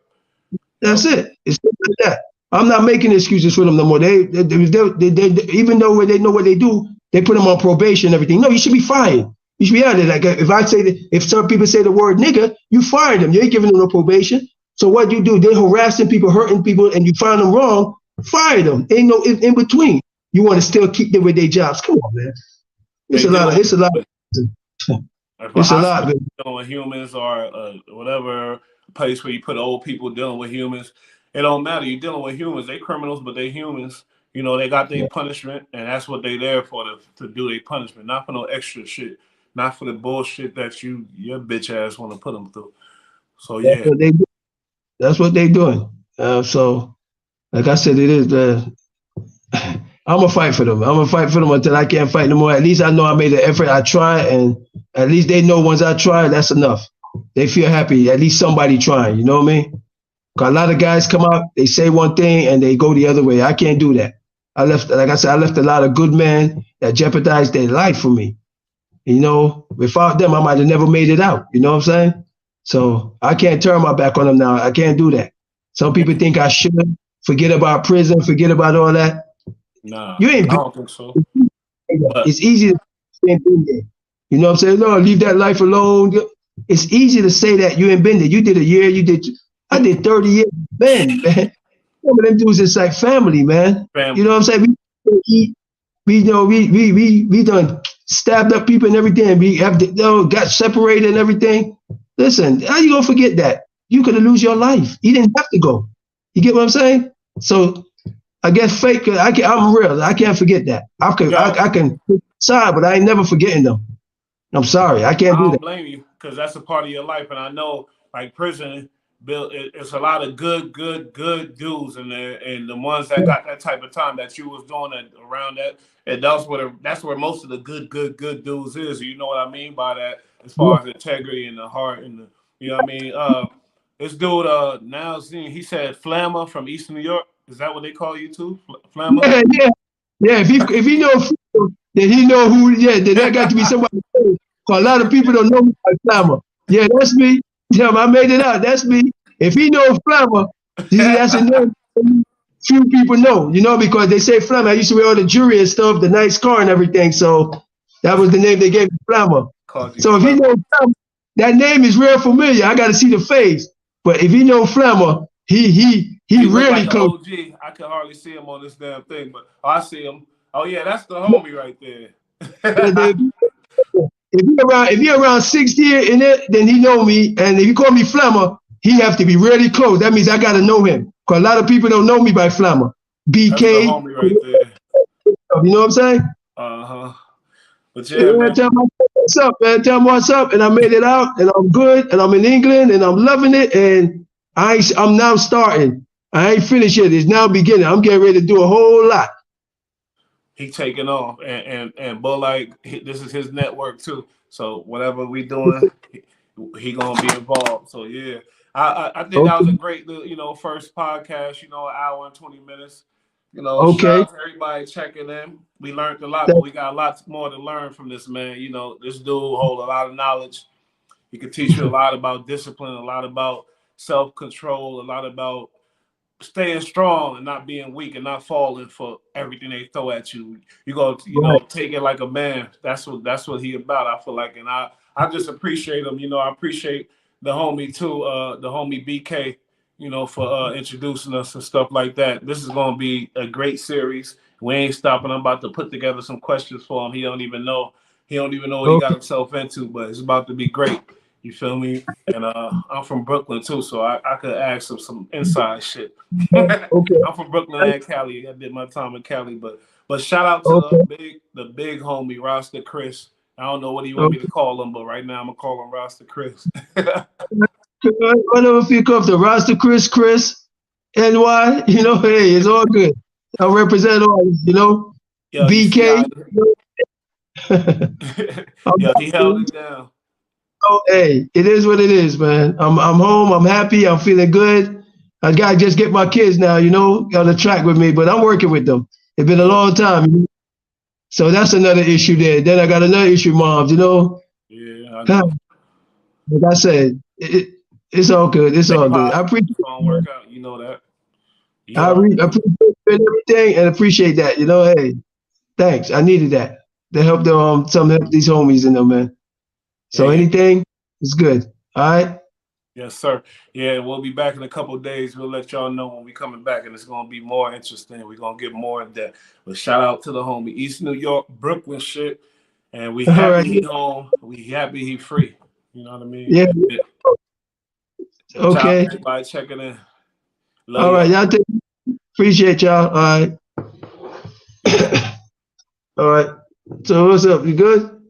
That's it. It's like that. I'm not making excuses for them no more. They even though they know what they do, they put them on probation and everything. No, you should be fired. You should be out of there. Like if some people say the word nigga, you fire them. You ain't giving them no probation. So what do? They're harassing people, hurting people, and you find them wrong, fire them. Ain't no in between. You want to still keep them with their jobs. Come on, man. It's a lot. It's a lot. Dealing with humans or whatever place where you put old people dealing with humans, it don't matter. You're dealing with humans. They criminals, but they humans. They got their punishment, and that's what they there for, to do their punishment, not for no extra shit, not for the bullshit that your bitch ass want to put them through. So yeah, that's what they doing. So, like I said, it is. I'm gonna fight for them. I'm gonna fight for them until I can't fight no more. At least I know I made an effort. I tried, and at least they know once I try, that's enough. They feel happy. At least somebody trying. You know what I mean? Cause a lot of guys come out, they say one thing and they go the other way. I can't do that. Like I said, I left a lot of good men that jeopardized their life for me. Without them, I might have never made it out. You know what I'm saying? So I can't turn my back on them now. I can't do that. Some people think I should forget about prison, forget about all that. Nah, you ain't. I don't think so. It's easy to say there. You know what I'm saying? No, leave that life alone. It's easy to say that you ain't been there. You did a year. I did 30 years. Man. Some of them dudes, it's like family, man. Family. You know what I'm saying? We done stabbed up people and everything. We have got separated and everything. Listen, how you gonna forget that? You could have lose your life. You didn't have to go. You get what I'm saying? So I guess fake. I'm real. I can't forget that. I can side, but I ain't never forgetting them. I'm sorry, I can't do that. I don't blame you because that's a part of your life, and I know like prison. Bill, it's a lot of good dudes in there, and the ones that got that type of time that you was doing around that, and that's where most of the good dudes is. You know what I mean by that, as far as integrity and the heart and the, you know what I mean. This dude now he said Flammer from East New York. Is that what they call you too, Flammer? Yeah. If he knows, then he know who. Yeah, then that got to be somebody. A lot of people don't know me by Flammer. Yeah, that's me. Yeah, I made it out. That's me. If he knows Flammer, that's a name few people know, because they say Flammer. I used to wear all the jewelry and stuff, the nice car and everything. So that was the name they gave me, Flammer. So if he knows Flammer, that name is real familiar. I got to see the face. But if he knows Flammer, he really like close. OG. I can hardly see him on this damn thing, but I see him. Oh yeah, that's the homie right there. If he around 60 in it, then he know me. And if you call me Flammer, he have to be really close. That means I gotta know him. Because a lot of people don't know me by Flammer. BK. That's the homie right there. You know what I'm saying? But yeah, man. Tell me what's up, man. Tell me what's up. And I made it out, and I'm good, and I'm in England, and I'm loving it, and I'm now starting. I ain't finished yet. It's now beginning. I'm getting ready to do a whole lot. He taking off, and Bull, like, this is his network too. So whatever we doing, he gonna be involved. So yeah, I think that was a great, first podcast. An hour and 20 minutes. Shout out to everybody checking in. We learned a lot, but we got a lot more to learn from this man. This dude hold a lot of knowledge. He can teach you a lot about discipline, a lot about self-control, a lot about staying strong and not being weak and not falling for everything they throw at you. You go, take it like a man. That's what he about. I feel like, and I just appreciate him. I appreciate the homie too, the homie BK. For introducing us and stuff like that. This is gonna be a great series. We ain't stopping. I'm about to put together some questions for him. He don't even know he don't even know what he got Okay. himself into, but it's about to be great. You feel me? And I'm from Brooklyn too, so I could ask him some inside shit. Okay. I'm from Brooklyn and Cali. I did my time in Cali, but shout out to Okay. the big homie Rasta Chris. I don't know what you want me to Okay. call him, but right now I'm gonna call him Rasta Chris. Whatever if you come to Rasta Chris, NY, hey, it's all good. I represent all, Yo, you see BK. how I'm yo, he held happy. it down. Oh, hey, it is what it is, man. I'm home. I'm happy. I'm feeling good. I gotta just get my kids now, on the track with me, but I'm working with them. It's been a Yeah, long time, so that's another issue there. Then I got another issue, moms. yeah, I know. Like I said, it's all good. It's Stay all good. I positive. appreciate It's gonna it. work out. You know that. You already know. Appreciate everything and appreciate that. Hey, thanks. I needed that to help help these homies in them, man. Yeah, So yeah. anything is good. All right. Yes, sir. Yeah, we'll be back in a couple of days. We'll let y'all know when we coming back, and it's gonna be more interesting. We're gonna get more in depth. But shout out to the homie, East New York, Brooklyn shit, and we All happy right. he home. We happy he free. You know what I mean? Yeah. Yeah. Shout out to Okay. everybody checking in. Love All right. y'all. Appreciate y'all. All right. All right. So what's up? You good?